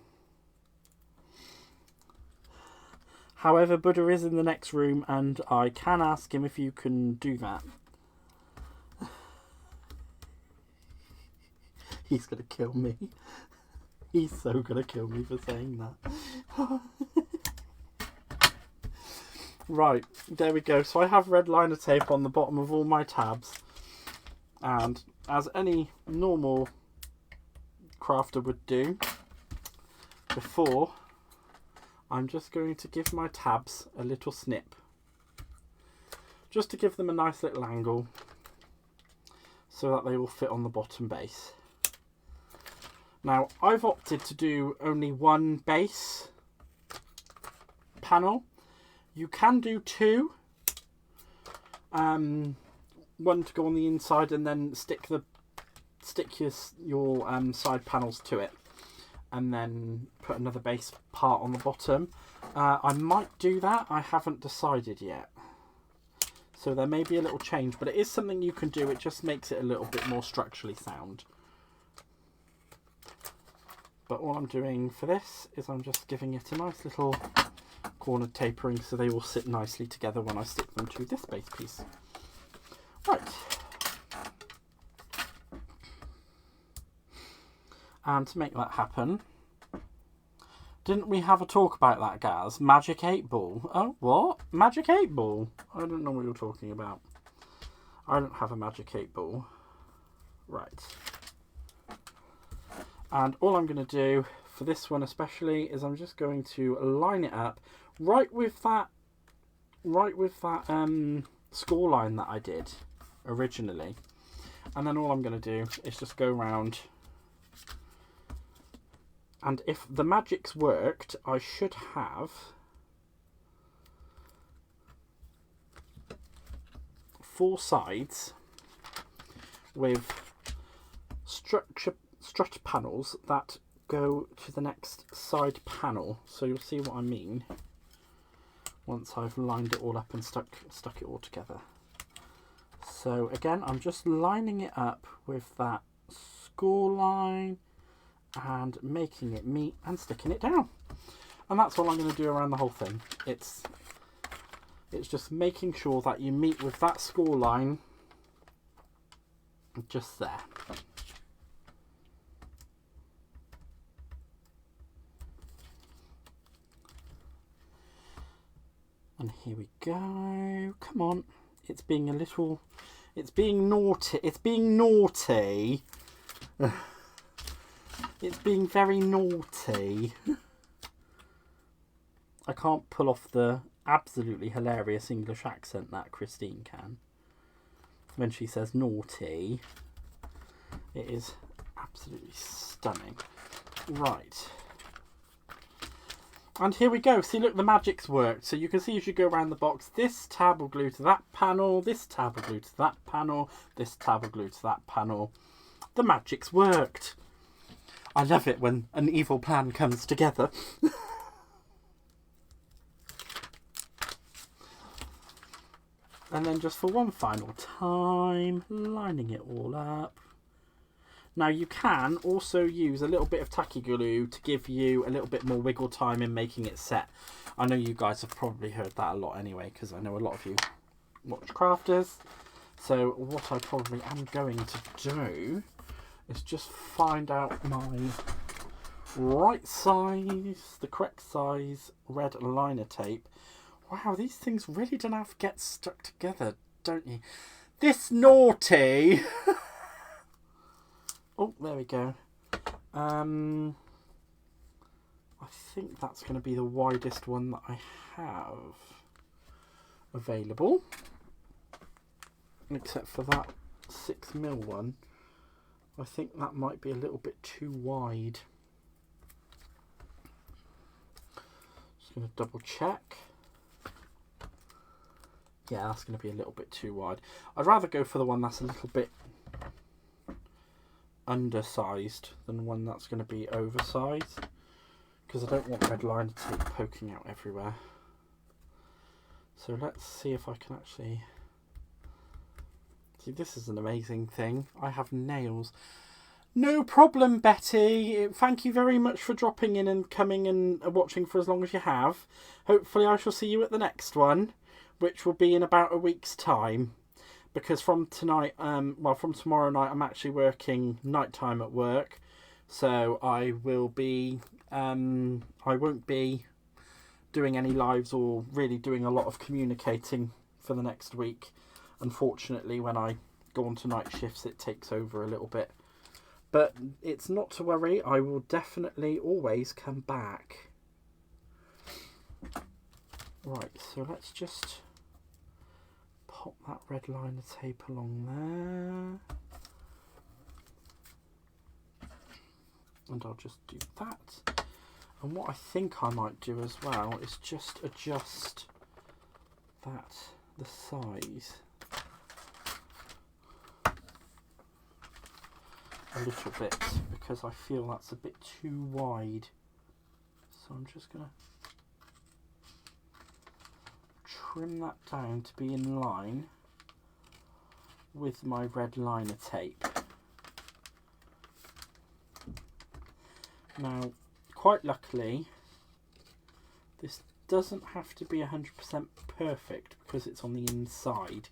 However, Buddha is in the next room and I can ask him if you can do that. He's going to kill me. He's so going to kill me for saying that. Right, there we go. So I have red liner tape on the bottom of all my tabs. And as any normal crafter would do, before, I'm just going to give my tabs a little snip. Just to give them a nice little angle. So that they will fit on the bottom base. Now, I've opted to do only one base panel. You can do two. One to go on the inside and then stick your side panels to it. And then put another base part on the bottom. I might do that. I haven't decided yet. So there may be a little change, but it is something you can do. It just makes it a little bit more structurally sound. But all I'm doing for this is I'm just giving it a nice little corner tapering so they will sit nicely together when I stick them to this base piece. Right. And to make that happen, didn't we have a talk about that, Gaz? Magic 8 Ball. Oh, what? Magic 8 Ball? I don't know what you're talking about. I don't have a Magic 8 Ball. Right. And all I'm going to do for this one especially is I'm just going to line it up right with that score line that I did originally. And then all I'm going to do is just go around. And if the magic's worked, I should have 4 sides with strut panels that go to the next side panel. So you'll see what I mean once I've lined it all up and stuck it all together. So again, I'm just lining it up with that score line and making it meet and sticking it down. And that's all I'm going to do around the whole thing. It's just making sure that you meet with that score line just there. And here we go. Come on. It's being a little... It's being naughty. It's being naughty. It's being very naughty. I can't pull off the absolutely hilarious English accent that Christine can. When she says naughty, it is absolutely stunning. Right. And here we go. See, look, the magic's worked. So you can see as you go around the box, this tab will glue to that panel, this tab will glue to that panel, this tab will glue to that panel. The magic's worked. I love it when an evil plan comes together. And then just for one final time, lining it all up. Now you can also use a little bit of tacky glue to give you a little bit more wiggle time in making it set. I know you guys have probably heard that a lot anyway, because I know a lot of you watch crafters. So what I probably am going to do is just find out my right size, the correct size red liner tape. Wow, these things really don't have to get stuck together, don't you? This naughty! Oh, there we go. I think that's going to be the widest one that I have available. Except for that 6mm one. I think that might be a little bit too wide. Just going to double check. Yeah, that's going to be a little bit too wide. I'd rather go for the one that's a little bit undersized than one that's going to be oversized, because I don't want red liner tape poking out everywhere. So let's see if I can actually... See, this is an amazing thing. I have nails. No problem, Betty. Thank you very much for dropping in and coming and watching for as long as you have. Hopefully I shall see you at the next one, which will be in about a week's time. Because from tonight, well, from tomorrow night, I'm actually working nighttime at work. So I will be, I won't be doing any lives or really doing a lot of communicating for the next week. Unfortunately, when I go on to night shifts, it takes over a little bit. But it's not to worry. I will definitely always come back. Right, so let's just pop that red liner tape along there. And I'll just do that. And what I think I might do as well is just adjust that, the size, a little bit, because I feel that's a bit too wide. So I'm just going to trim that down to be in line with my red liner tape. Now, quite luckily, this doesn't have to be 100% perfect because it's on the inside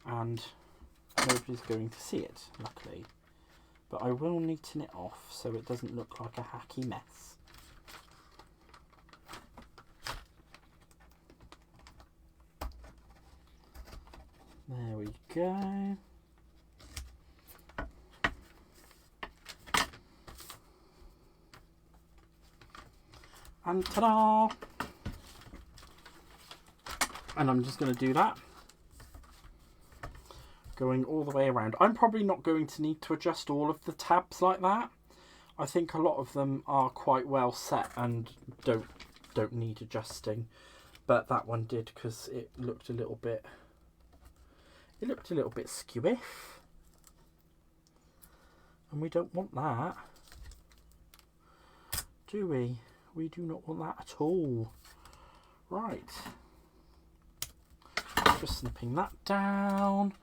and nobody's going to see it, luckily. But I will neaten it off so it doesn't look like a hacky mess. There we go. And ta-da! And I'm just going to do that, going all the way around. I'm probably not going to need to adjust all of the tabs like that. I think a lot of them are quite well set and don't need adjusting. But that one did, because it looked a little bit skewiff. And we don't want that, do we? We do not want that at all. Right. Just snipping that down.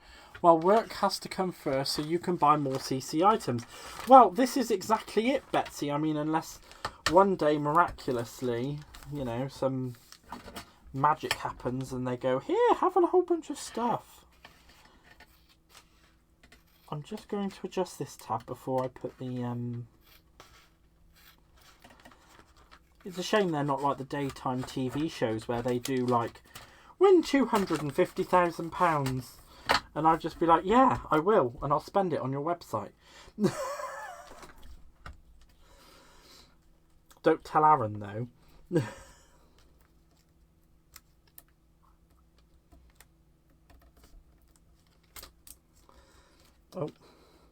Well, work has to come first so you can buy more CC items. Well, this is exactly it, Betsy. I mean, unless one day, miraculously, you know, some magic happens and they go, here, have a whole bunch of stuff. I'm just going to adjust this tab before I put the It's a shame they're not like the daytime TV shows where they do like, win £250,000. And I'd just be like, yeah, I will. And I'll spend it on your website. Don't tell Aaron though. Oh,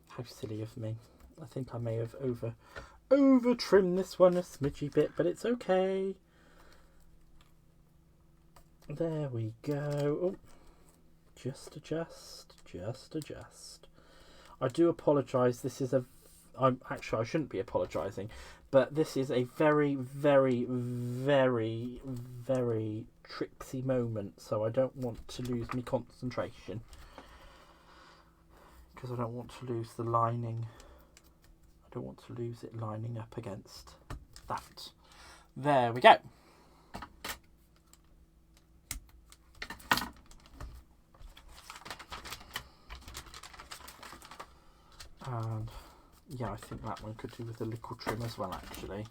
how silly of me. I think I may have over trimmed this one a smidgy bit, but it's okay. There we go. Oh, just adjust. I do apologise. This is actually, I shouldn't be apologising, but this is a very, very, very, very tricksy moment, so I don't want to lose my concentration. Because I don't want to lose the lining. I don't want to lose it lining up against that. There we go. And yeah, I think that one could do with a little trim as well, actually.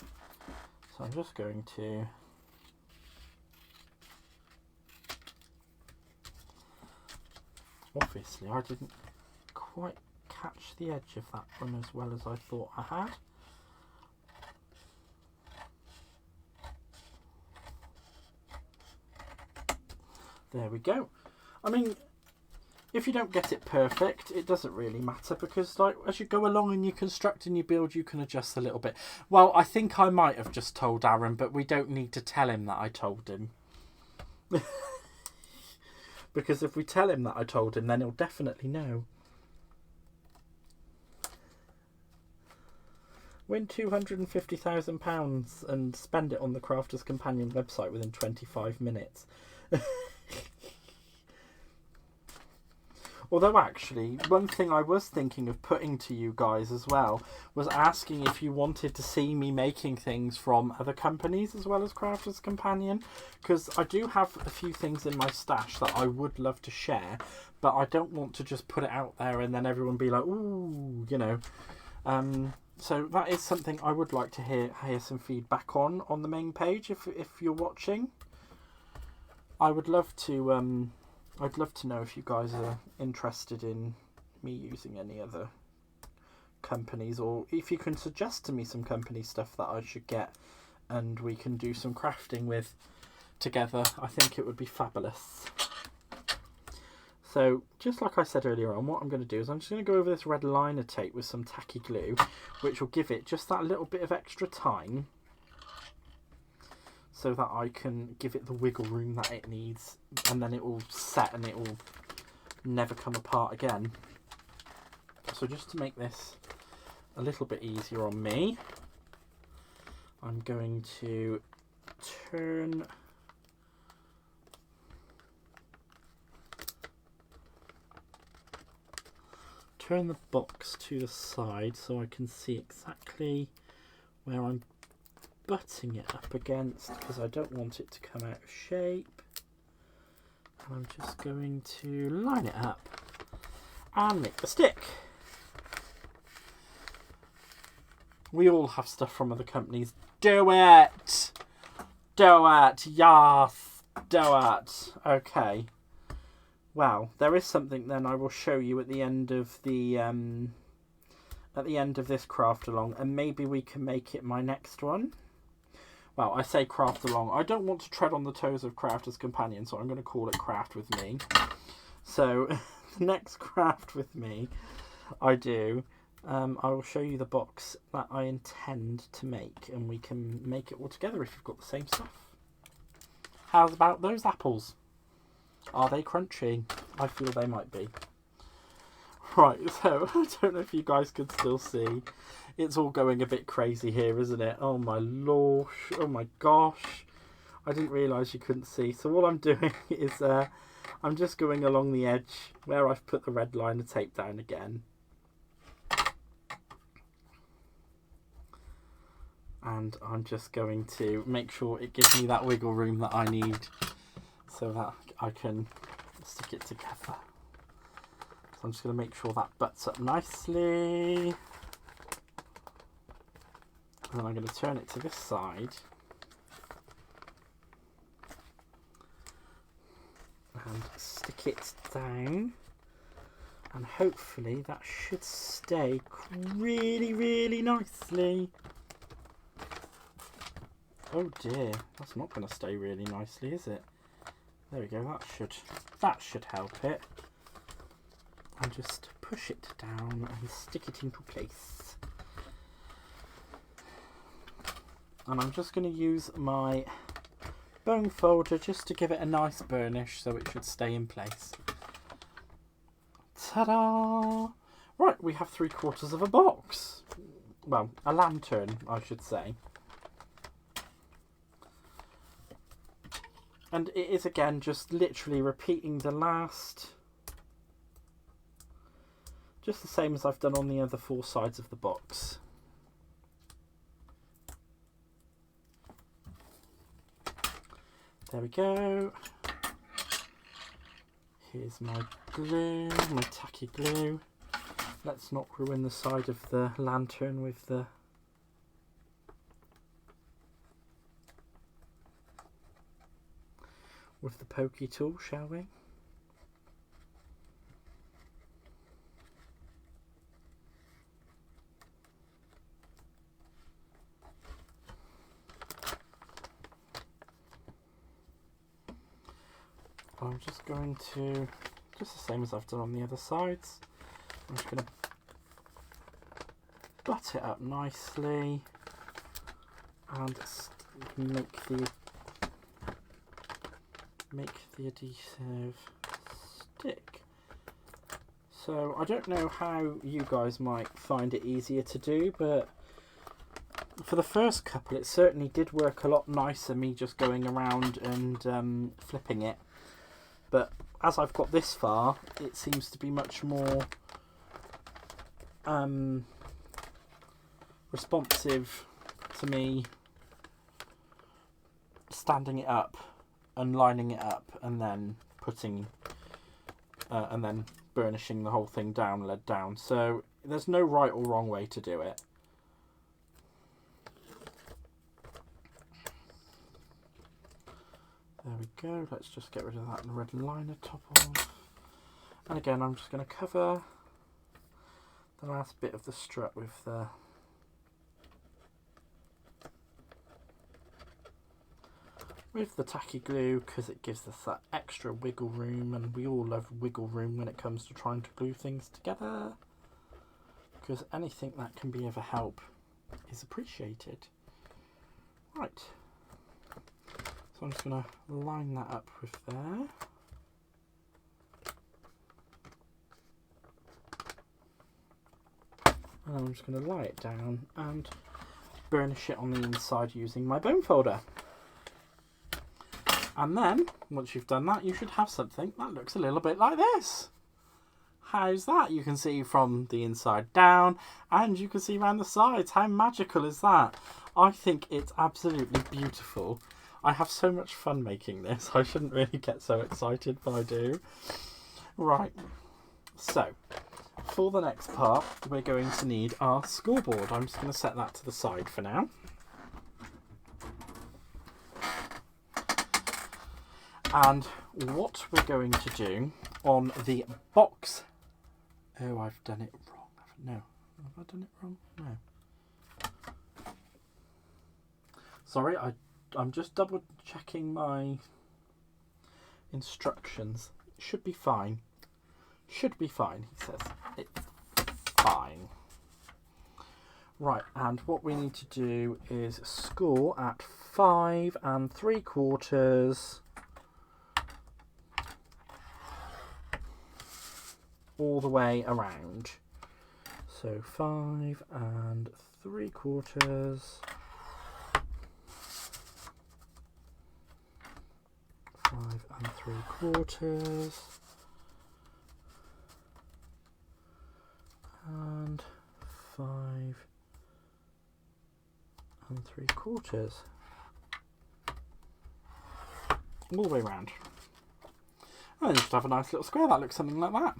So I'm just going to obviously I didn't quite catch the edge of that one as well as I thought I had. There we go. I mean, if you don't get it perfect, it doesn't really matter, because like as you go along and you construct and you build, you can adjust a little bit. Well, I think I might have just told Aaron, but we don't need to tell him that I told him. Because if we tell him that I told him, then he'll definitely know. Win £250,000 and spend it on the Crafters Companion website within 25 minutes. Although actually, one thing I was thinking of putting to you guys as well was asking if you wanted to see me making things from other companies as well as Crafters Companion, because I do have a few things in my stash that I would love to share, but I don't want to just put it out there and then everyone be like, ooh, you know. So that is something I would like to hear some feedback on the main page if you're watching. I would love to I'd love to know if you guys are interested in me using any other companies, or if you can suggest to me some company stuff that I should get and we can do some crafting with together. I think it would be fabulous. So just like I said earlier on, what I'm going to do is I'm just going to go over this red liner tape with some tacky glue, which will give it just that little bit of extra time so that I can give it the wiggle room that it needs, and then it will set and it will never come apart again. So just to make this a little bit easier on me, I'm going to turn the box to the side so I can see exactly where I'm butting it up against, because I don't want it to come out of shape. And I'm just going to line it up and make the stick. We all have stuff from other companies. Do it! Do it! Yes! Do it! Okay. Well, there is something then I will show you at the end of the this craft along, and maybe we can make it my next one. Well, I say craft along. I don't want to tread on the toes of Crafters Companion, so I'm going to call it Craft With Me. So, the next Craft With Me I do, I will show you the box that I intend to make, and we can make it all together if you've got the same stuff. How's about those apples? Are they crunchy? I feel they might be. Right, so I don't know if you guys can still see. It's all going a bit crazy here, isn't it? Oh my lord. Oh my gosh. I didn't realise you couldn't see. So all I'm doing is I'm just going along the edge where I've put the red liner tape down again. And I'm just going to make sure it gives me that wiggle room that I need so that I can stick it together. So I'm just going to make sure that butts up nicely. And then I'm going to turn it to this side. and stick it down, and hopefully that should stay really, really nicely. Oh dear, that's not going to stay really nicely, is it? There we go, that should help it. And just push it down and stick it into place. And I'm just going to use my bone folder just to give it a nice burnish so it should stay in place. Ta-da! Right, we have 3/4 of a box. Well, a lantern, I should say. And it is again just literally repeating the last, just the same as I've done on the other 4 sides of the box. There we go. Here's my glue, my tacky glue. Let's not ruin the side of the lantern with the pokey tool, shall we? I'm just going to, just the same as I've done on the other sides, I'm just going to butt it up nicely and make the adhesive stick. So I don't know how you guys might find it easier to do, but for the first couple it certainly did work a lot nicer, me just going around and flipping it. But as I've got this far, it seems to be much more responsive to me standing it up and lining it up and then putting and then burnishing the whole thing down, lead down. So there's no right or wrong way to do it. There we go. Let's just get rid of that red liner top off. And again, I'm just going to cover the last bit of the strut with the tacky glue, because it gives us that extra wiggle room, and we all love wiggle room when it comes to trying to glue things together, because anything that can be of a help is appreciated. Right, so I'm just going to line that up with there. And I'm just going to lie it down and burnish it on the inside using my bone folder. And then, once you've done that, you should have something that looks a little bit like this. How's that? You can see from the inside down, and you can see around the sides. How magical is that? I think it's absolutely beautiful. I have so much fun making this. I shouldn't really get so excited, but I do. Right, so for the next part, we're going to need our scoreboard. I'm just going to set that to the side for now. And what we're going to do on the box... Oh, I've done it wrong. No. Have I done it wrong? No. Sorry, I'm just double checking my instructions. It should be fine. Should be fine, he says. It's fine. Right, and what we need to do is score at 5 3/4 all the way around. So 5 3/4, 5 3/4, and 5 3/4, all the way around. And then you should have a nice little square that looks something like that.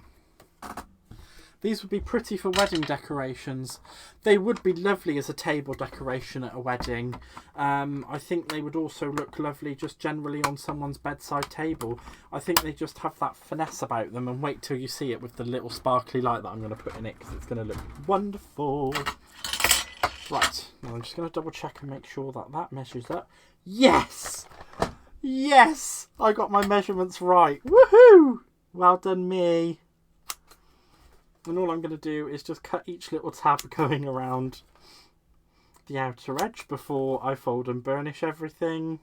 These would be pretty for wedding decorations. They would be lovely as a table decoration at a wedding. I think they would also look lovely just generally on someone's bedside table. I think they just have that finesse about them, and wait till you see it with the little sparkly light that I'm going to put in it, because it's going to look wonderful. Right, now I'm just going to double check and make sure that that measures up. Yes! Yes! I got my measurements right. Woohoo! Well done me. And all I'm going to do is just cut each little tab going around the outer edge before I fold and burnish everything.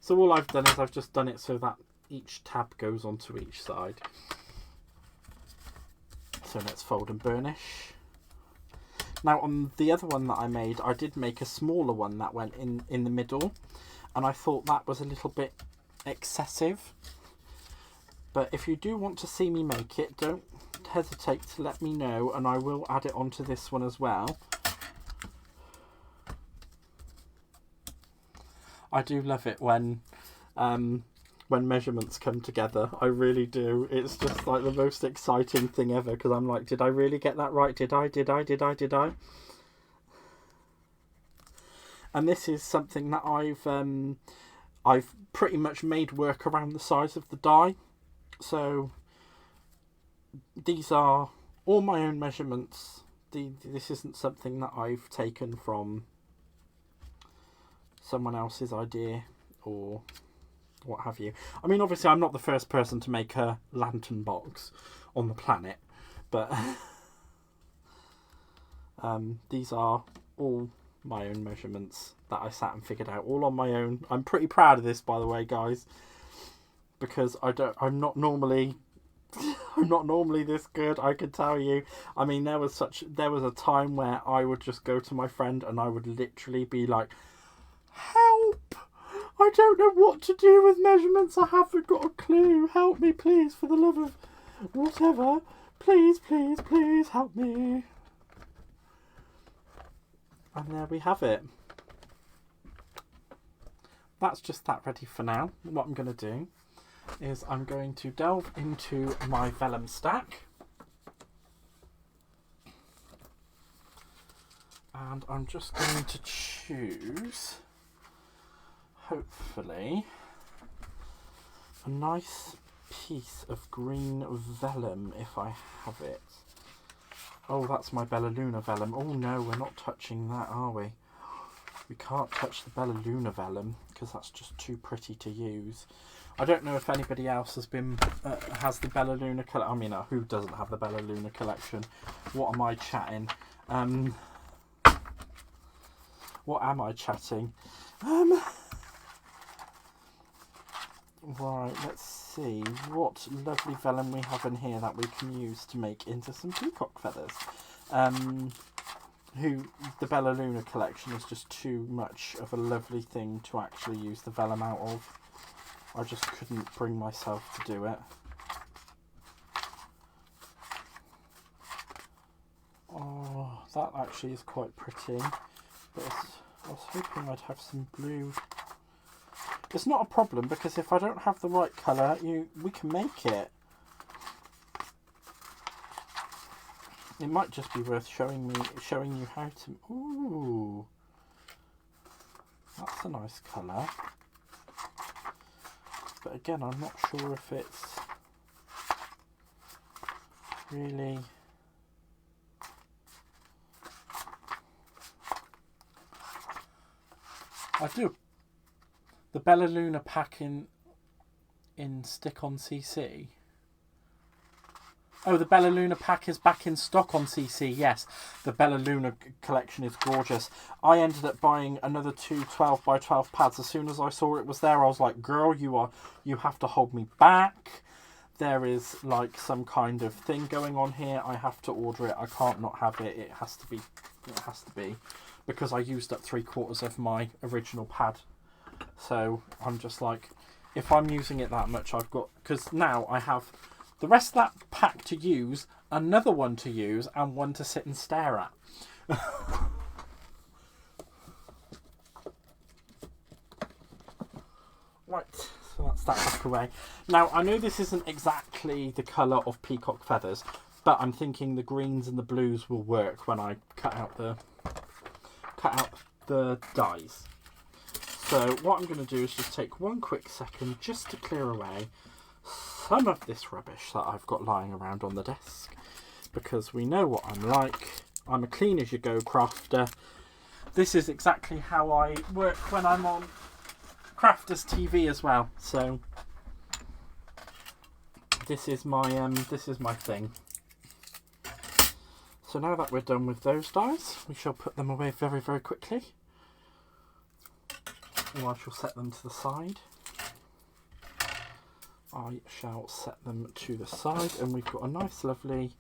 So all I've done is I've just done it so that each tab goes onto each side. So let's fold and burnish. Now on the other one that I made, I did make a smaller one that went in the middle. And I thought that was a little bit excessive. But if you do want to see me make it, don't hesitate to let me know, and I will add it onto this one as well. I do love it when measurements come together. I really do. It's just like the most exciting thing ever, because I'm like, did I really get that right? Did I? And this is something that I've pretty much made work around the size of the die. So these are all my own measurements. This isn't something that I've taken from someone else's idea or what have you. I mean, obviously I'm not the first person to make a lantern box on the planet, but these are all my own measurements that I sat and figured out all on my own. I'm pretty proud of this, by the way, guys, because I'm not normally this good, I can tell you. I mean, there was a time where I would just go to my friend and I would literally be like, help, I don't know what to do with measurements, I haven't got a clue, help me please, for the love of whatever, please help me. And there we have it. That's just that ready for now. What I'm going to do is I'm going to delve into my vellum stack. And I'm just going to choose, hopefully, a nice piece of green vellum if I have it. Oh, that's my Bella Luna vellum. Oh no, we're not touching that, are we? We can't touch the Bella Luna vellum because that's just too pretty to use. I don't know if anybody else has has the Bella Luna collection. I mean, who doesn't have the Bella Luna collection? What am I chatting? What am I chatting? Right, let's see what lovely vellum we have in here that we can use to make into some peacock feathers. The Bella Luna collection is just too much of a lovely thing to actually use the vellum out of. I just couldn't bring myself to do it. Oh, that actually is quite pretty. But I was hoping I'd have some blue. It's not a problem, because if I don't have the right colour, we can make it. It might just be worth showing you how to. Ooh, that's a nice colour. But again, I'm not sure if it's really. I do. The Bella Luna pack in stick-on CC. Oh, the Bella Luna pack is back in stock on CC, yes. The Bella Luna collection is gorgeous. I ended up buying another 2 12 by 12 pads. As soon as I saw it was there, I was like, girl, you have to hold me back. There is like some kind of thing going on here. I have to order it. I can't not have it. It has to be. Because I used up 3/4 of my original pad. So I'm just like, if I'm using it that much, I've got, because now I have the rest of that pack to use, another one to use, and one to sit and stare at. Right, so that's that back away. Now, I know this isn't exactly the colour of peacock feathers, But I'm thinking the greens and the blues will work when I cut out the dies. So what I'm going to do is just take one quick second just to clear away some of this rubbish that I've got lying around on the desk, because we know what I'm like. I'm a clean as you go crafter. This is exactly how I work when I'm on Crafters TV as well. So this is my thing. So now that we're done with those dies, we shall put them away very, very quickly. Or I shall set them to the side. I shall set them to the side, and we've got a nice lovely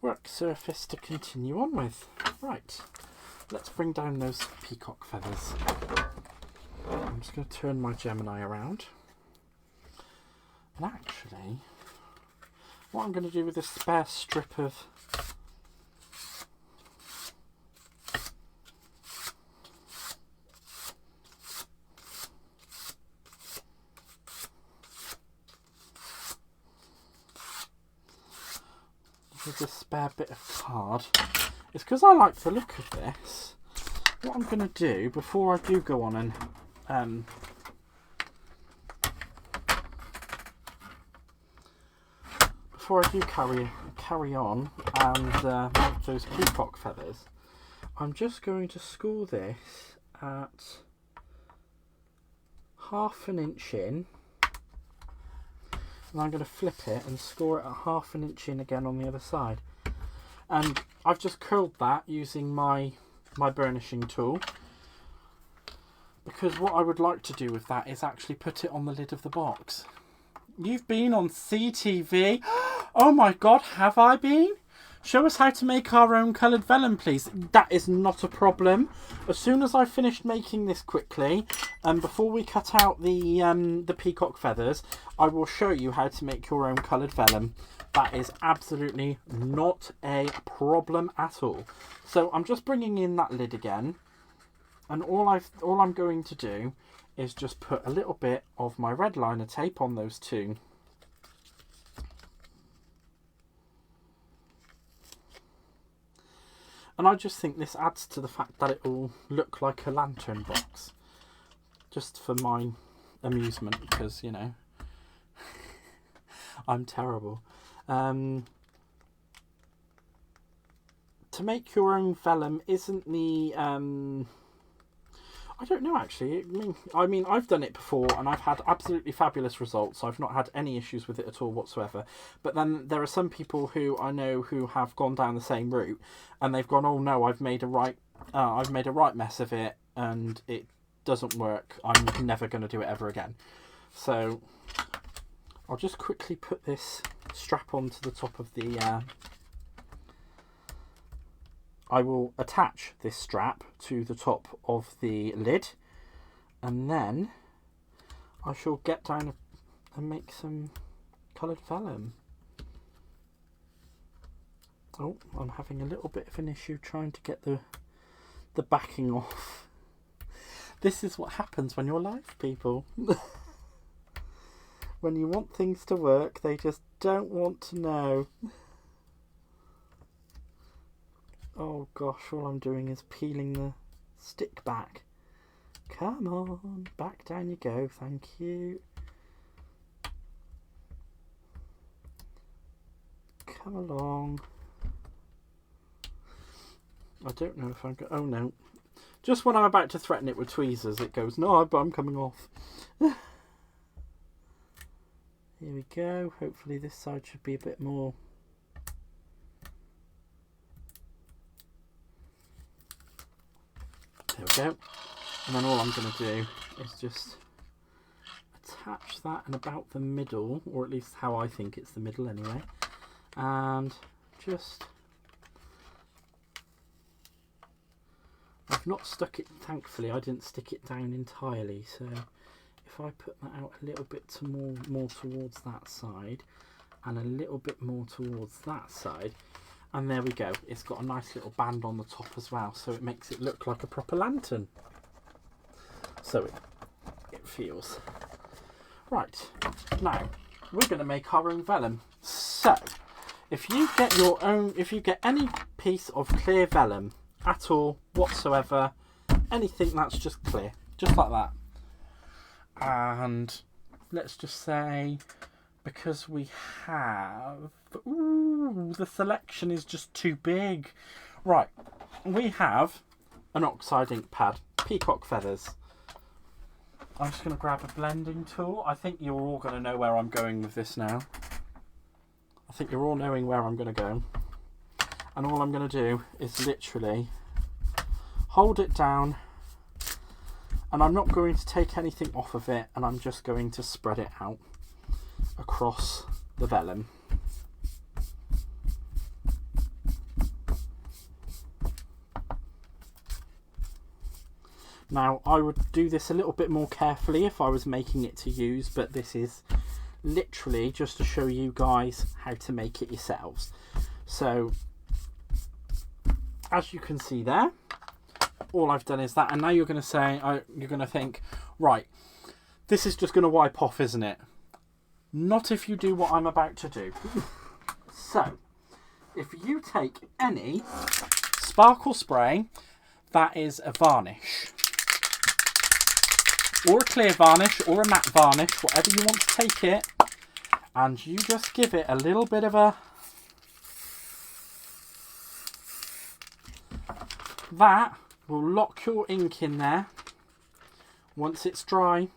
work surface to continue on with. Right, let's bring down those peacock feathers. I'm just going to turn my Gemini around. And actually, what I'm going to do with this spare strip of this spare bit of card is because I like the look of this. What I'm going to do before I do go on and before I do carry on and make those peacock feathers, I'm just going to score this at 1/2 inch in. And I'm going to flip it and score it at 1/2 inch in again on the other side. And I've just curled that using my burnishing tool, because what I would like to do with that is actually put it on the lid of the box. You've been on CTV? Oh my god, have I been? Show us how to make our own coloured vellum, please. That is not a problem. As soon as I've finished making this quickly, and before we cut out the peacock feathers, I will show you how to make your own coloured vellum. That is absolutely not a problem at all. So I'm just bringing in that lid again, and all I'm going to do is just put a little bit of my red liner tape on those two. And I just think this adds to the fact that it will look like a lantern box. Just for my amusement, because, you know, I'm terrible. To make your own vellum isn't the... I don't know, actually. I mean, I've done it before and I've had absolutely fabulous results. I've not had any issues with it at all whatsoever. But then there are some people who I know who have gone down the same route, and they've gone, oh no, I've made a right mess of it and it doesn't work. I'm never going to do it ever again. So I'll just quickly put this strap onto the top of the... I will attach this strap to the top of the lid, and then I shall get down and make some coloured vellum. Oh, I'm having a little bit of an issue trying to get the backing off. This is what happens when you're live, people. When you want things to work, they just don't want to know. Oh gosh, all I'm doing is peeling the stick back. Come on, back down you go, thank you. Come along. I don't know if I'm going... Oh no. Just when I'm about to threaten it with tweezers, it goes, no, but I'm coming off. Here we go. Hopefully this side should be a bit more... There we go. And then all I'm going to do is just attach that in about the middle, or at least how I think it's the middle anyway. And just... I've not stuck it, thankfully I didn't stick it down entirely, so if I put that out a little bit more towards that side and a little bit more towards that side, and there we go, it's got a nice little band on the top as well, so it makes it look like a proper lantern. So it feels. Right, now we're going to make our own vellum. So if you get your own, if you get any piece of clear vellum at all whatsoever, anything that's just clear, just like that, and let's just say, because we have, ooh, the selection is just too big. Right, we have an oxide ink pad, Peacock feathers. I'm just going to grab a blending tool. I think you're all going to know where I'm going with this now. I think you're all knowing where I'm going to go. And all I'm going to do is literally hold it down, and I'm not going to take anything off of it, and I'm just going to spread it out across the vellum. Now, I would do this a little bit more carefully if I was making it to use, but this is literally just to show you guys how to make it yourselves. So, as you can see there, all I've done is that, and now you're going to say, you're going to think, right, this is just going to wipe off, isn't it? Not if you do what I'm about to do. So, if you take any sparkle spray that is a varnish, or a clear varnish, or a matte varnish, whatever you want to take it, and you just give it a little bit of a... That will lock your ink in there once it's dry.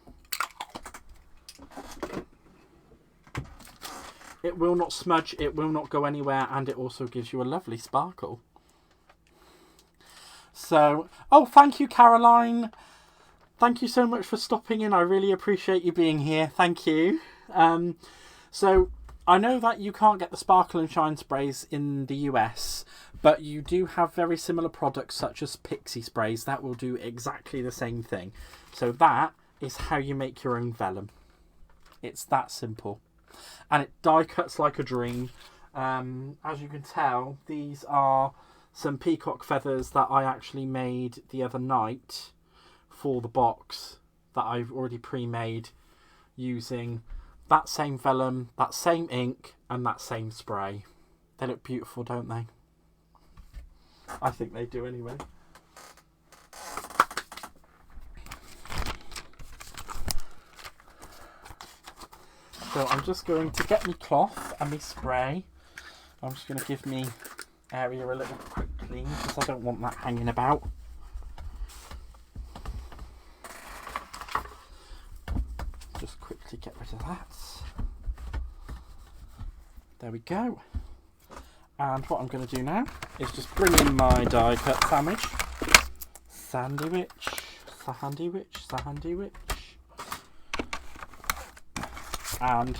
It will not smudge, it will not go anywhere, and it also gives you a lovely sparkle. So, oh, thank you, Caroline. Thank you so much for stopping in. I really appreciate you being here. Thank you. So, I know that you can't get the Sparkle and Shine sprays in the US, but you do have very similar products such as Pixie sprays that will do exactly the same thing. So that is how you make your own vellum. It's that simple. And it die cuts like a dream. As you can tell, these are some peacock feathers that I actually made the other night for the box that I've already pre-made using that same vellum, that same ink, and that same spray. They look beautiful, don't they? I think they do anyway. So I'm just going to get me cloth and me spray. I'm just going to give me area a little quick clean because I don't want that hanging about. Just quickly get rid of that. There we go. And what I'm going to do now is just bring in my die cut sandwich. Sandwich. And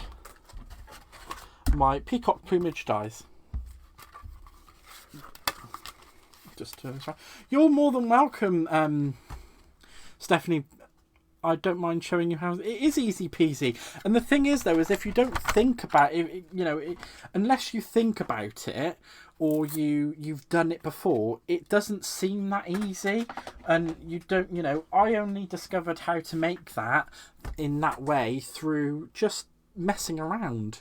my peacock plumage dies. Just turn this around. You're more than welcome, Stephanie. I don't mind showing you how it is easy peasy. And the thing is, though, is if you don't think about it, you know, unless you think about it or you've done it before, it doesn't seem that easy. And you don't, you know, I only discovered how to make that in that way through just messing around.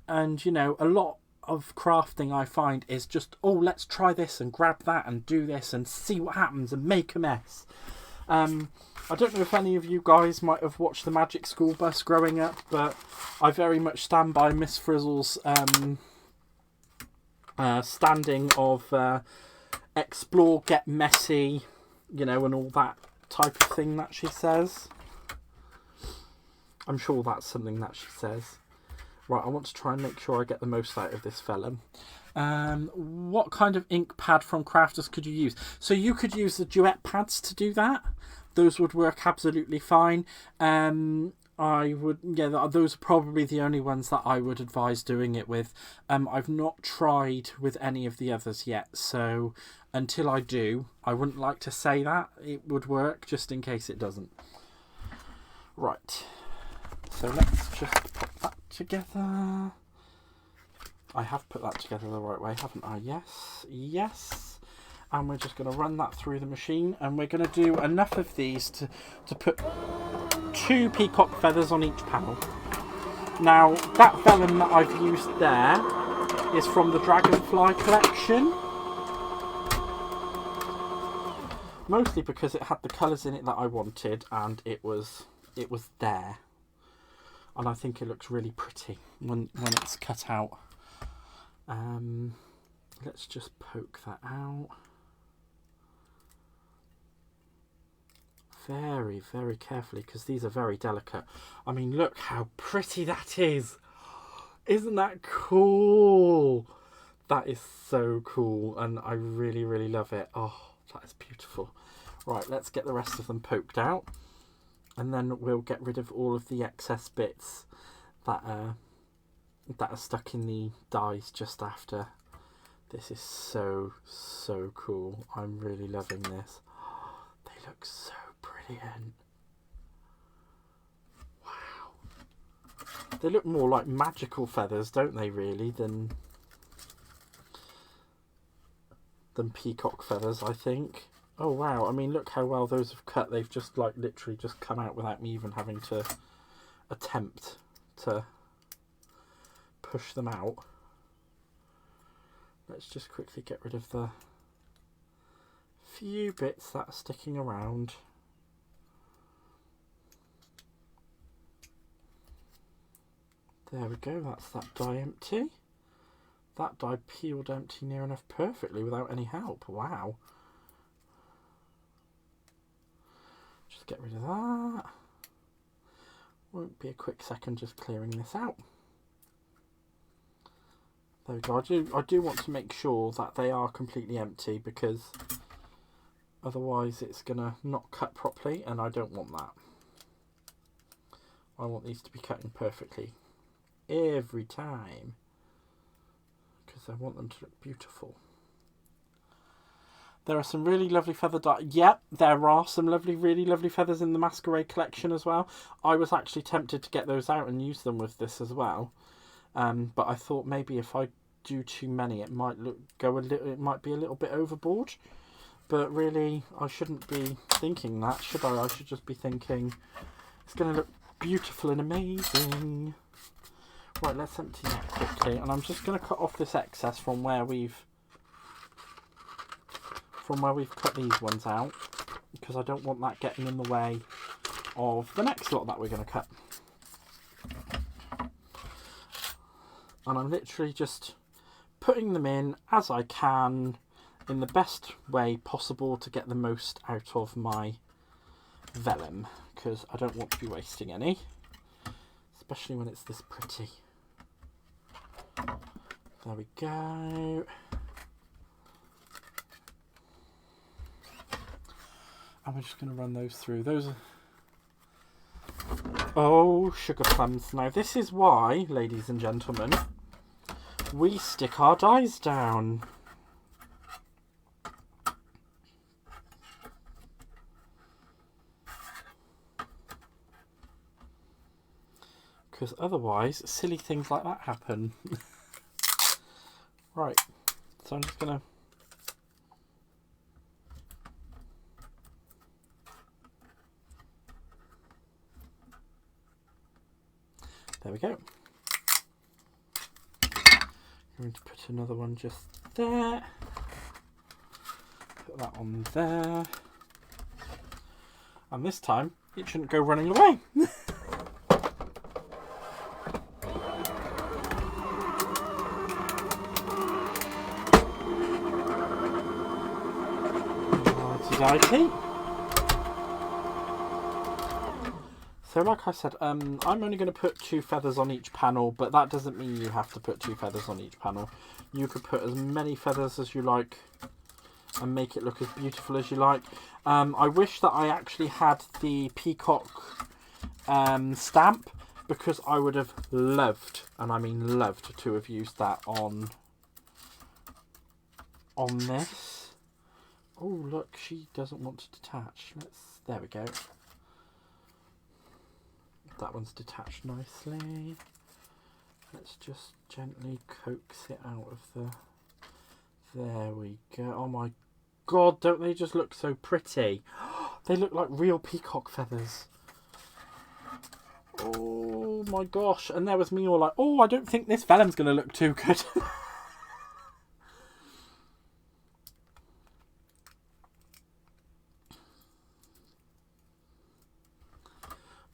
And, you know, a lot of crafting I find is just, oh, let's try this and grab that and do this and see what happens and make a mess. I don't know if any of you guys might have watched the Magic School Bus growing up, but I very much stand by Miss Frizzle's standing of explore, get messy, you know, and all that type of thing that she says. I'm sure that's something that she says. Right, I want to try and make sure I get the most out of this vellum. What kind of ink pad from Crafters could you use? So you could use the duet pads to do that. Those would work absolutely fine. I would, yeah, those are probably the only ones that I would advise doing it with. I've not tried with any of the others yet, so until I do, I wouldn't like to say that it would work, just in case it doesn't. Right, so let's just put that together. I have put that together the right way, haven't I? Yes, yes. And we're just going to run that through the machine, and we're going to do enough of these to put 2 peacock feathers on each panel. Now, that vellum that I've used there is from the Dragonfly collection. Mostly because it had the colours in it that I wanted, and it was there. And I think it looks really pretty when it's cut out. Let's just poke that out. Very, very carefully, because these are very delicate. I mean, look how pretty that is. Isn't that cool? That is so cool, and I really, really love it. Oh, that is beautiful. Right, let's get the rest of them poked out, and then we'll get rid of all of the excess bits that are stuck in the dies just after. This is so, so cool. I'm really loving this. They look so brilliant. Wow. They look more like magical feathers, don't they, really, than peacock feathers, I think. Oh, wow. I mean, look how well those have cut. They've just, like, literally just come out without me even having to attempt to push them out. Let's just quickly get rid of the few bits that are sticking around. There we go, that's that die empty. That die peeled empty near enough perfectly without any help. Wow. Just get rid of that. Won't be a quick second just clearing this out. There we go. I do want to make sure that they are completely empty, because otherwise it's going to not cut properly, and I don't want that. I want these to be cutting perfectly every time, because I want them to look beautiful. There are some really lovely feather Yep, there are some really lovely feathers in the Masquerade collection as well. I was actually tempted to get those out and use them with this as well. But I thought maybe if I do too many, it might it might be a little bit overboard. But really, I shouldn't be thinking that, should I? I should just be thinking it's going to look beautiful and amazing. Right, let's empty that quickly, and I'm just going to cut off this excess from where we've cut these ones out, because I don't want that getting in the way of the next lot that we're going to cut. And I'm literally just putting them in as I can in the best way possible to get the most out of my vellum, because I don't want to be wasting any, especially when it's this pretty. There we go. And we're just going to run those through. Those are... Oh, sugar plums. Now this is why, ladies and gentlemen, we stick our dies down. Because otherwise, silly things like that happen. Right, so I'm just going to... There we go. I'm going to put another one just there. Put that on there. And this time, it shouldn't go running away. Righty-dighty. So like I said, I'm only going to put 2 feathers on each panel, but that doesn't mean you have to put 2 feathers on each panel. You could put as many feathers as you like and make it look as beautiful as you like. I wish that I actually had the Peacock stamp, because I would have loved, and I mean loved, to have used that on this. Oh look, she doesn't want to detach. There we go. That one's detached nicely. Let's just gently coax it out of the... There we go. Oh my god, don't they just look so pretty? They look like real peacock feathers. Oh my gosh. And there was me all like, oh, I don't think this vellum's going to look too good.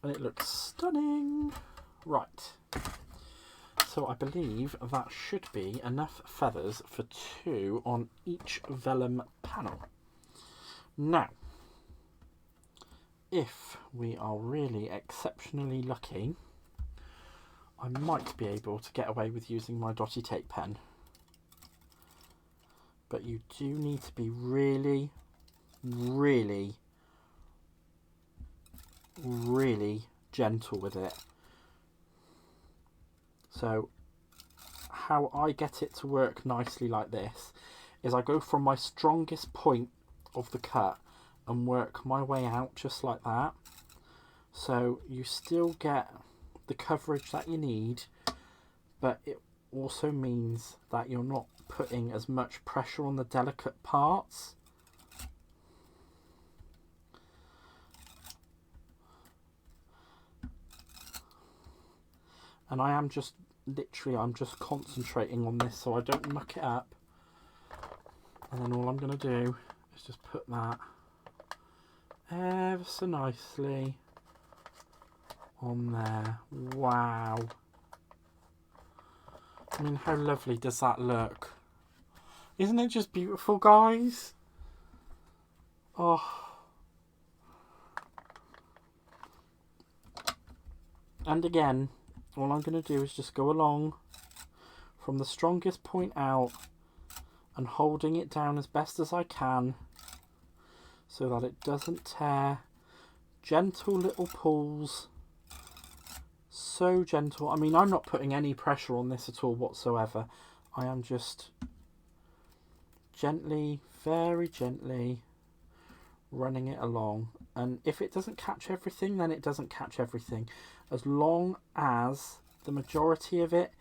and it looks stunning. Right, so I believe that should be enough feathers for 2 on each vellum panel. Now, if we are really exceptionally lucky, I might be able to get away with using my dotty tape pen. But you do need to be really, really, really gentle with it. So how I get it to work nicely like this is I go from my strongest point of the cut and work my way out just like that. So you still get the coverage that you need, but it also means that you're not putting as much pressure on the delicate parts. And I am just literally, I'm just concentrating on this so I don't muck it up. And then all I'm going to do is just put that ever so nicely on there. Wow. I mean, how lovely does that look? Isn't it just beautiful, guys? Oh. And again, all I'm going to do is just go along from the strongest point out and holding it down as best as I can so that it doesn't tear. Gentle little pulls. So gentle. I mean, I'm not putting any pressure on this at all whatsoever. I am just gently, very gently running it along. And if it doesn't catch everything, then it doesn't catch everything. As long as the majority of it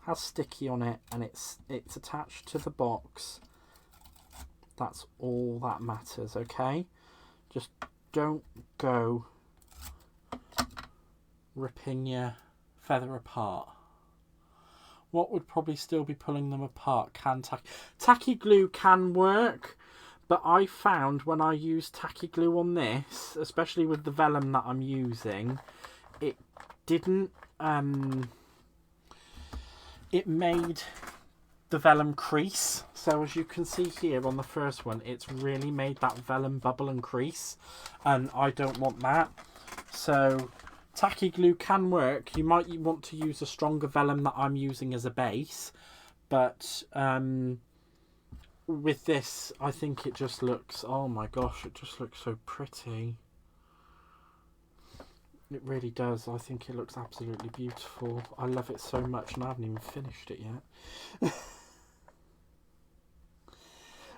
has sticky on it and it's attached to the box, that's all that matters, okay? Just don't go ripping your feather apart. What would probably still be pulling them apart? Tacky glue can work, but I found when I use tacky glue on this, especially with the vellum that I'm using, it didn't it made the vellum crease. So as you can see here on the first one, it's really made that vellum bubble and crease, and I don't want that. So tacky glue can work. You might want to use a stronger vellum that I'm using as a base, but with this I think it just looks, oh my gosh, it just looks so pretty. It really does. I think it looks absolutely beautiful. I love it so much, and I haven't even finished it yet.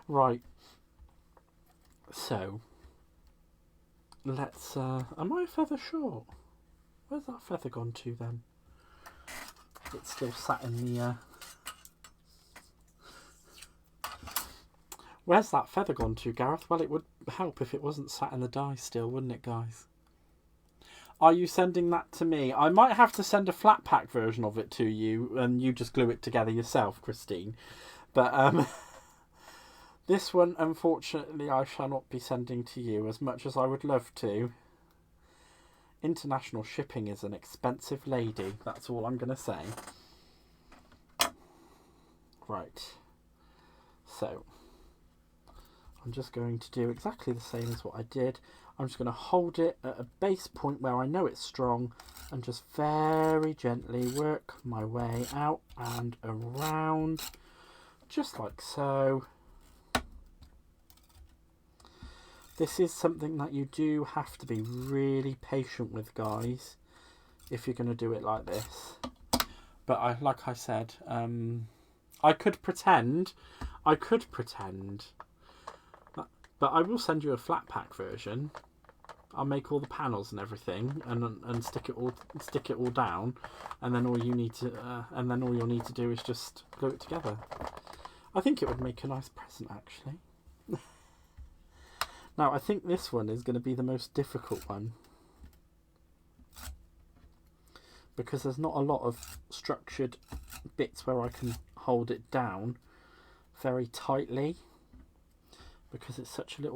Right, so let's am I a feather short? Where's that feather gone to then? It's still sat in the where's that feather gone to, Gareth? Well, it would help if it wasn't sat in the die still, wouldn't it, guys? Are you sending that to me? I might have to send a flat pack version of it to you and you just glue it together yourself, Christine. But this one, unfortunately, I shall not be sending to you, as much as I would love to. International shipping is an expensive lady. That's all I'm going to say. Right. So, I'm just going to do exactly the same as what I did. I'm just going to hold it at a base point where I know it's strong and just very gently work my way out and around, just like so. This is something that you do have to be really patient with, guys, if you're going to do it like this. But like I said, I could pretend, but I will send you a flat pack version. I'll make all the panels and everything, and stick it all down, and then all you'll need to do is just glue it together. I think it would make a nice present, actually. Now, I think this one is going to be the most difficult one, because there's not a lot of structured bits where I can hold it down very tightly, because it's such a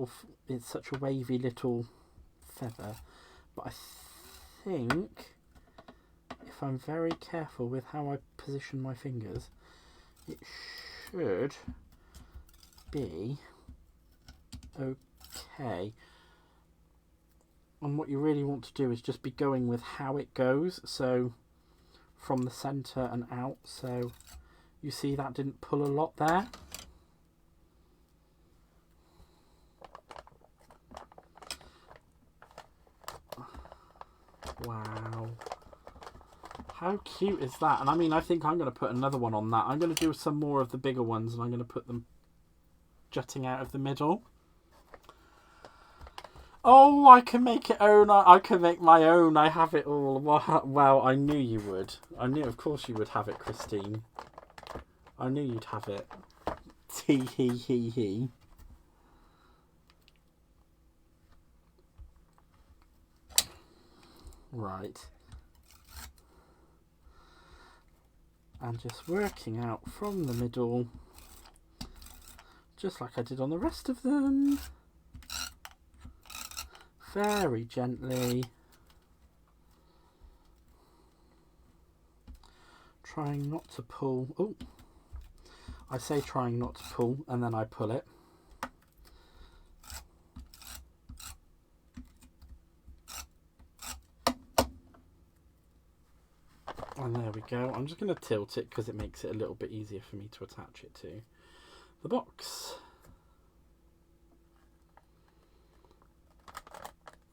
wavy little feather. But I think if I'm very careful with how I position my fingers, it should be okay. And what you really want to do is just be going with how it goes, so from the centre and out. So you see that didn't pull a lot there. Wow. How cute is that? And I mean, I think I'm going to put another one on that. I'm going to do some more of the bigger ones and I'm going to put them jutting out of the middle. Oh, I can make it own. I can make my own. I have it all. Wow, I knew you would. I knew, of course you would have it, Christine. I knew you'd have it. Tee hee hee hee. Right. And just working out from the middle, just like I did on the rest of them. Very gently. Trying not to pull. Oh, I say trying not to pull and then I pull it. And there we go. I'm just going to tilt it because it makes it a little bit easier for me to attach it to the box.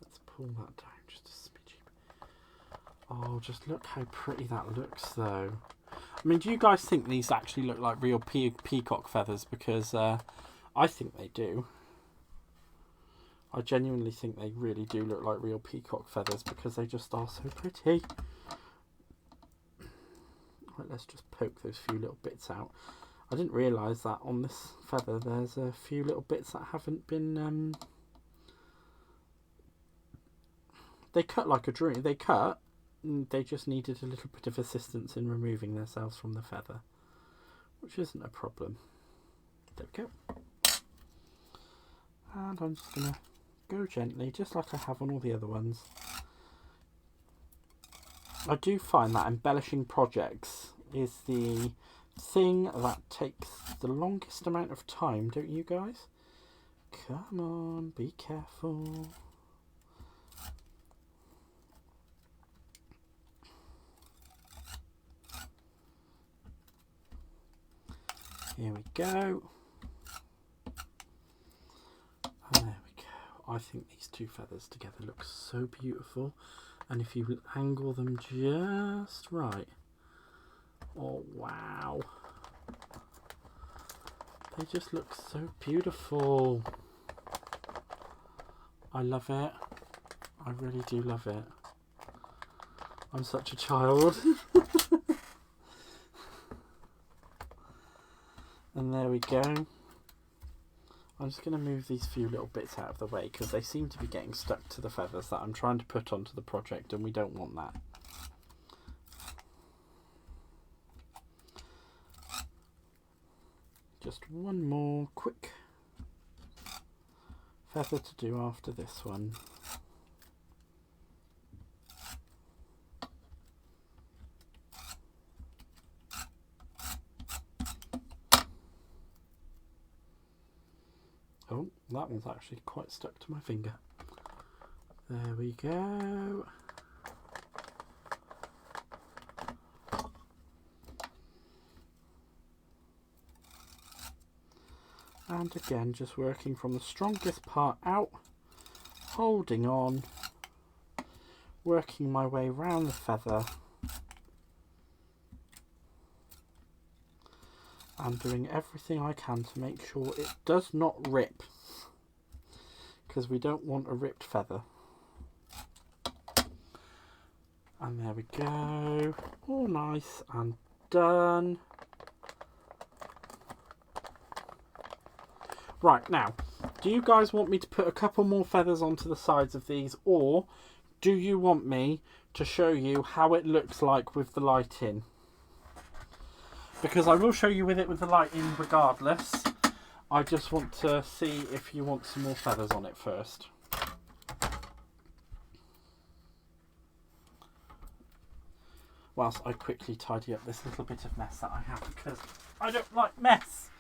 Let's pull that down just a smidge. Oh, just look how pretty that looks though. I mean, do you guys think these actually look like real peacock feathers? Because I think they do. I genuinely think they really do look like real peacock feathers because they just are so pretty. Right, let's just poke those few little bits out. I didn't realise that on this feather there's a few little bits that haven't been... They cut like a dream. They cut. They just needed a little bit of assistance in removing themselves from the feather, which isn't a problem. There we go. And I'm just going to go gently, just like I have on all the other ones. I do find that embellishing projects is the thing that takes the longest amount of time, don't you guys? Come on, be careful. Here we go. And there we go. I think these two feathers together look so beautiful. And if you angle them just right. Oh, wow. They just look so beautiful. I love it. I really do love it. I'm such a child. And there we go. I'm just going to move these few little bits out of the way because they seem to be getting stuck to the feathers that I'm trying to put onto the project, and we don't want that. Just one more quick feather to do after this one. Oh, that one's actually quite stuck to my finger. There we go. And again, just working from the strongest part out, holding on, working my way round the feather, and doing everything I can to make sure it does not rip, because we don't want a ripped feather. And there we go, all nice and done. Right, now, do you guys want me to put a couple more feathers onto the sides of these, or do you want me to show you how it looks like with the light in? Because I will show you with the light in regardless. I just want to see if you want some more feathers on it first. whilst I quickly tidy up this little bit of mess that I have, because I don't like mess.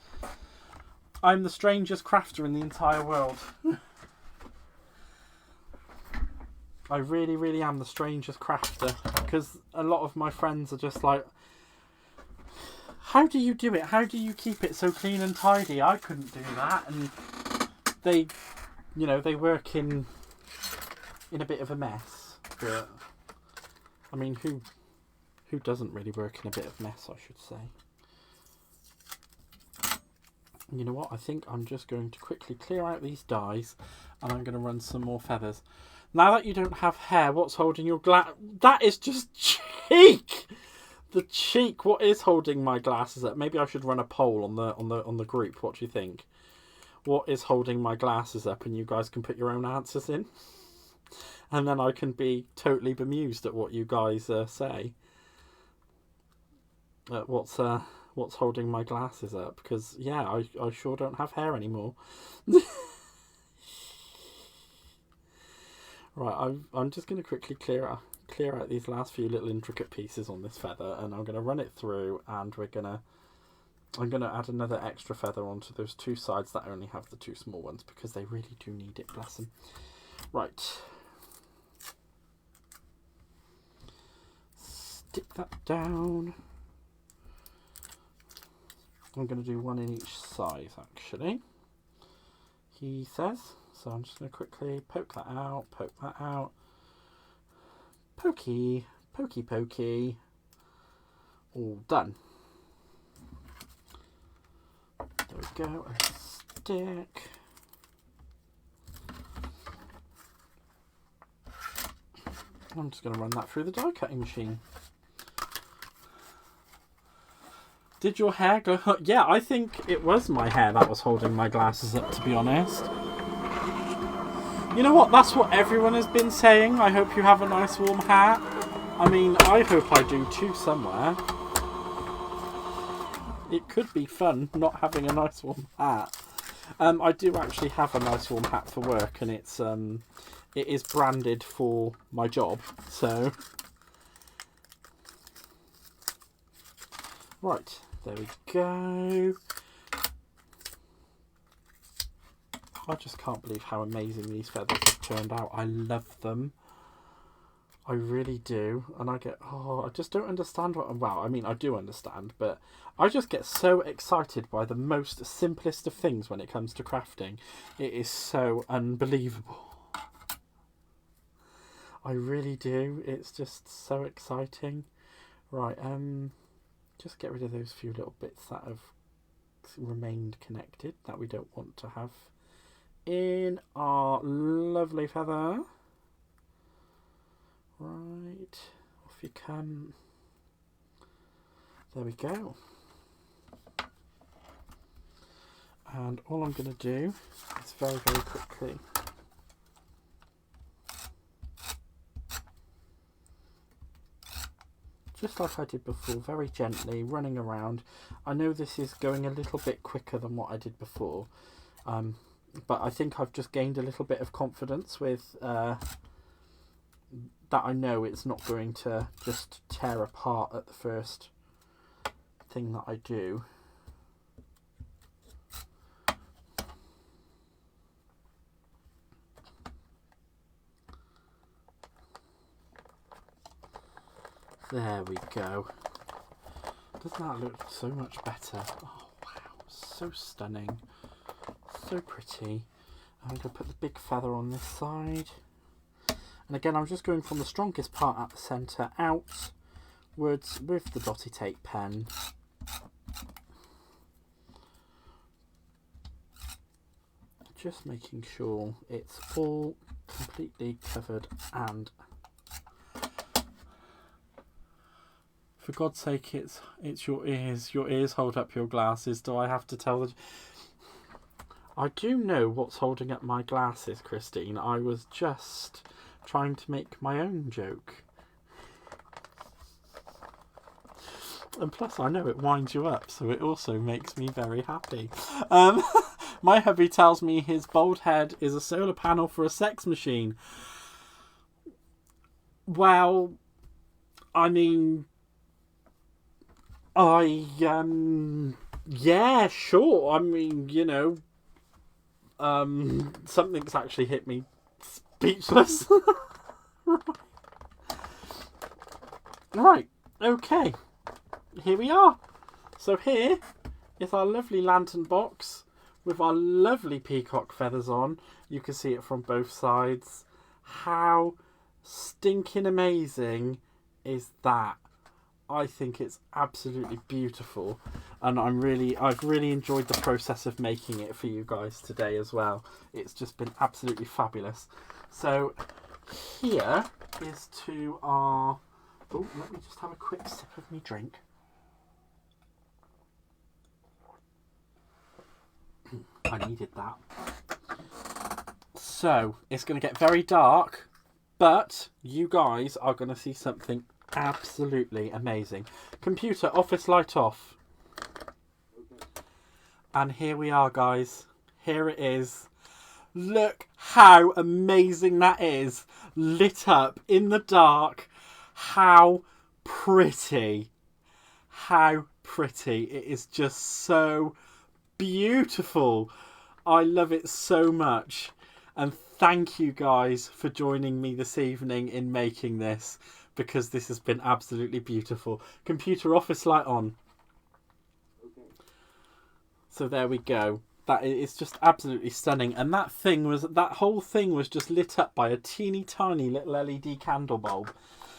I'm the strangest crafter in the entire world. I really, really am the strangest crafter, because a lot of my friends are just like, how do you do it? How do you keep it so clean and tidy? I couldn't do that. And they, you know, they work in a bit of a mess. But I mean, who doesn't really work in a bit of mess, I should say. You know what? I think I'm just going to quickly clear out these dies, and I'm going to run some more feathers. Now that you don't have hair, what's holding your glass? That is just cheek. The cheek. What is holding my glasses up? Maybe I should run a poll on the group. What do you think? What is holding my glasses up? And you guys can put your own answers in, and then I can be totally bemused at what you guys say. What's holding my glasses up? Because yeah, I sure don't have hair anymore. Right, I'm just going to quickly clear out these last few little intricate pieces on this feather, and I'm going to run it through, and I'm going to add another extra feather onto those two sides that only have the two small ones, because they really do need it, bless them. Right. Stick that down. I'm going to do one in each side, actually, he says. So I'm just going to quickly poke that out, pokey, pokey, pokey, all done. There we go, a stick. I'm just going to run that through the die cutting machine. Did your hair go? Yeah, I think it was my hair that was holding my glasses up, to be honest. You know what? That's what everyone has been saying. I hope you have a nice warm hat. I mean, I hope I do too somewhere. It could be fun not having a nice warm hat. I do actually have a nice warm hat for work, and it is branded for my job. So, right, there we go. I just can't believe how amazing these feathers have turned out. I love them. I really do. And I just don't understand what... Well, I mean, I do understand, but I just get so excited by the most simplest of things when it comes to crafting. It is so unbelievable. I really do. It's just so exciting. Right, just get rid of those few little bits that have remained connected that we don't want to have in our lovely feather. Right, off you come. There we go. And all I'm going to do is very, very quickly just like I did before, very gently running around. I know this is going a little bit quicker than what I did before, but I think I've just gained a little bit of confidence with that. I know it's not going to just tear apart at the first thing that I do. There we go. Doesn't that look so much better? Oh wow, so stunning. So pretty. I'm going to put the big feather on this side. And again, I'm just going from the strongest part at the centre outwards with the dotty tape pen. Just making sure it's all completely covered, and for God's sake, it's your ears. Your ears hold up your glasses. Do I have to tell the... I do know what's holding up my glasses, Christine. I was just trying to make my own joke. And plus, I know it winds you up, so it also makes me very happy. My hubby tells me his bald head is a solar panel for a sex machine. Well, I mean, Yeah, sure. I mean, something's actually hit me speechless. Right, okay. Here we are. So here is our lovely lantern box with our lovely peacock feathers on. You can see it from both sides. How stinking amazing is that? I think it's absolutely beautiful, and I've really enjoyed the process of making it for you guys today as well. It's just been absolutely fabulous. So here is to our... Oh, let me just have a quick sip of my drink. I needed that. So it's going to get very dark, but you guys are going to see something absolutely amazing. Computer, office light off. And here we are, guys. Here it is. Look how amazing that is. Lit up in the dark. How pretty. How pretty. It is just so beautiful. I love it so much. And thank you guys for joining me this evening in making this, because this has been absolutely beautiful. Computer, office light on. Okay. So there we go. That is just absolutely stunning. And that whole thing was just lit up by a teeny tiny little LED candle bulb.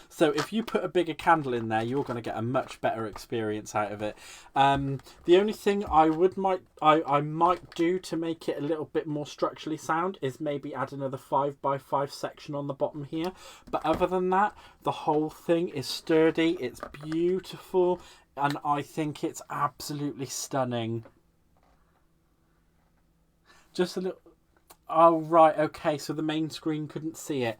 So if you put a bigger candle in there, you're going to get a much better experience out of it. The only thing I might do to make it a little bit more structurally sound is maybe add another 5x5 section on the bottom here. But other than that, the whole thing is sturdy, it's beautiful, and I think it's absolutely stunning. Just a little... Oh, right, okay, so the main screen couldn't see it.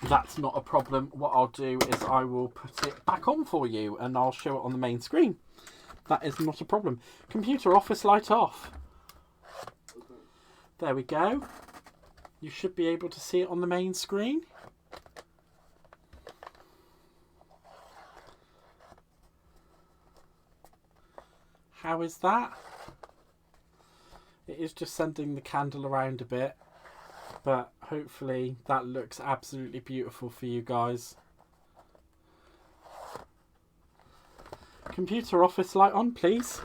That's not a problem. What I'll do is I will put it back on for you and I'll show it on the main screen. That is not a problem. Computer, office light off. There we go. You should be able to see it on the main screen. How is that? It is just sending the candle around a bit. But hopefully that looks absolutely beautiful for you guys. Computer, office light on, please.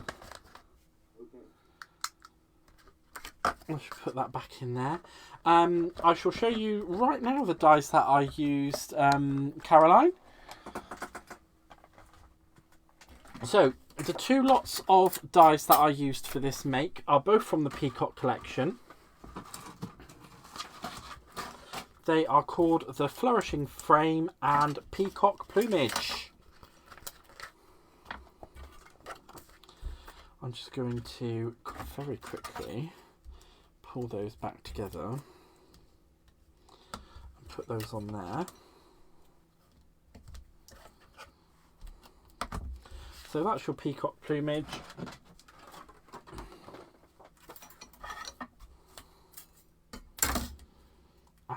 Okay. I should put that back in there. I shall show you right now the dies that I used, Caroline. So the two lots of dies that I used for this make are both from the Peacock collection. They are called the Flourishing Frame and Peacock Plumage. I'm just going to very quickly pull those back together and put those on there. So that's your Peacock Plumage.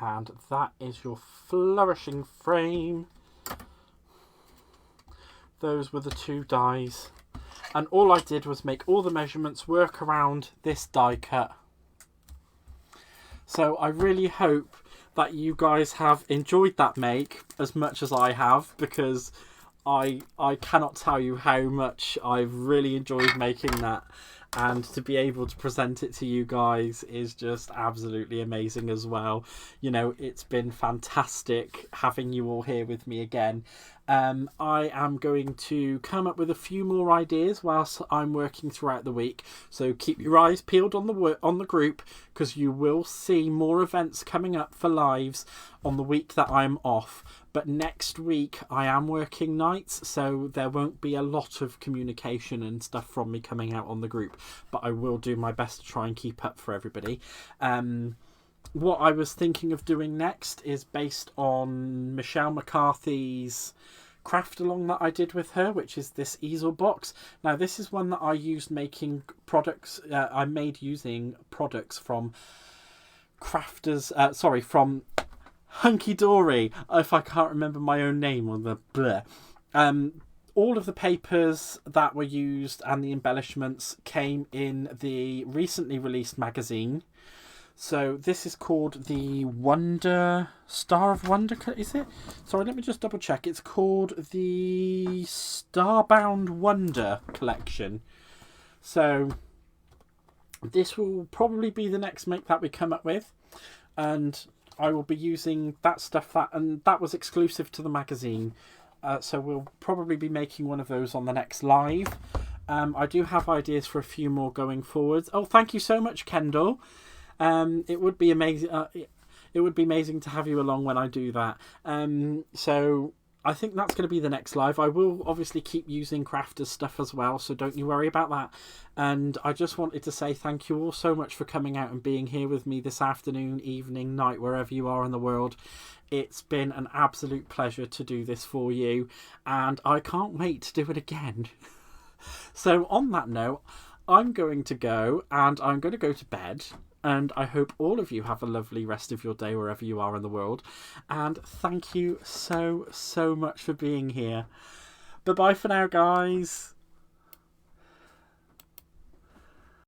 And that is your Flourishing Frame. Those were the two dies. And all I did was make all the measurements work around this die cut. So I really hope that you guys have enjoyed that make as much as I have, because I cannot tell you how much I've really enjoyed making that. And to be able to present it to you guys is just absolutely amazing as well. You know, it's been fantastic having you all here with me again. I am going to come up with a few more ideas whilst I'm working throughout the week. So keep your eyes peeled on the group, because you will see more events coming up for lives on the week that I'm off. But next week I am working nights, so there won't be a lot of communication and stuff from me coming out on the group. But I will do my best to try and keep up for everybody. What I was thinking of doing next is based on Michelle McCarthy's craft along that I did with her, which is this easel box. Now this is one that I used making products. I made using products from from Hunky Dory, if I can't remember my own name on the bleh. all of the papers that were used and the embellishments came in the recently released magazine. So this is called the Wonder Star of Wonder, is it? Sorry, let me just double check. It's called the Starbound Wonder collection. So this will probably be the next make that we come up with, and I will be using that stuff and that was exclusive to the magazine. So we'll probably be making one of those on the next live. I do have ideas for a few more going forwards. Oh, thank you so much, Kendall. It would be amazing. It would be amazing to have you along when I do that. So I think that's going to be the next live. I will obviously keep using crafters stuff as well, so don't you worry about that. And I just wanted to say thank you all so much for coming out and being here with me this afternoon, evening, night, wherever you are in the world. It's been an absolute pleasure to do this for you, and I can't wait to do it again. So on that note, I'm going to go, and I'm going to go to bed. And I hope all of you have a lovely rest of your day wherever you are in the world. And thank you so, so much for being here. Bye-bye for now, guys.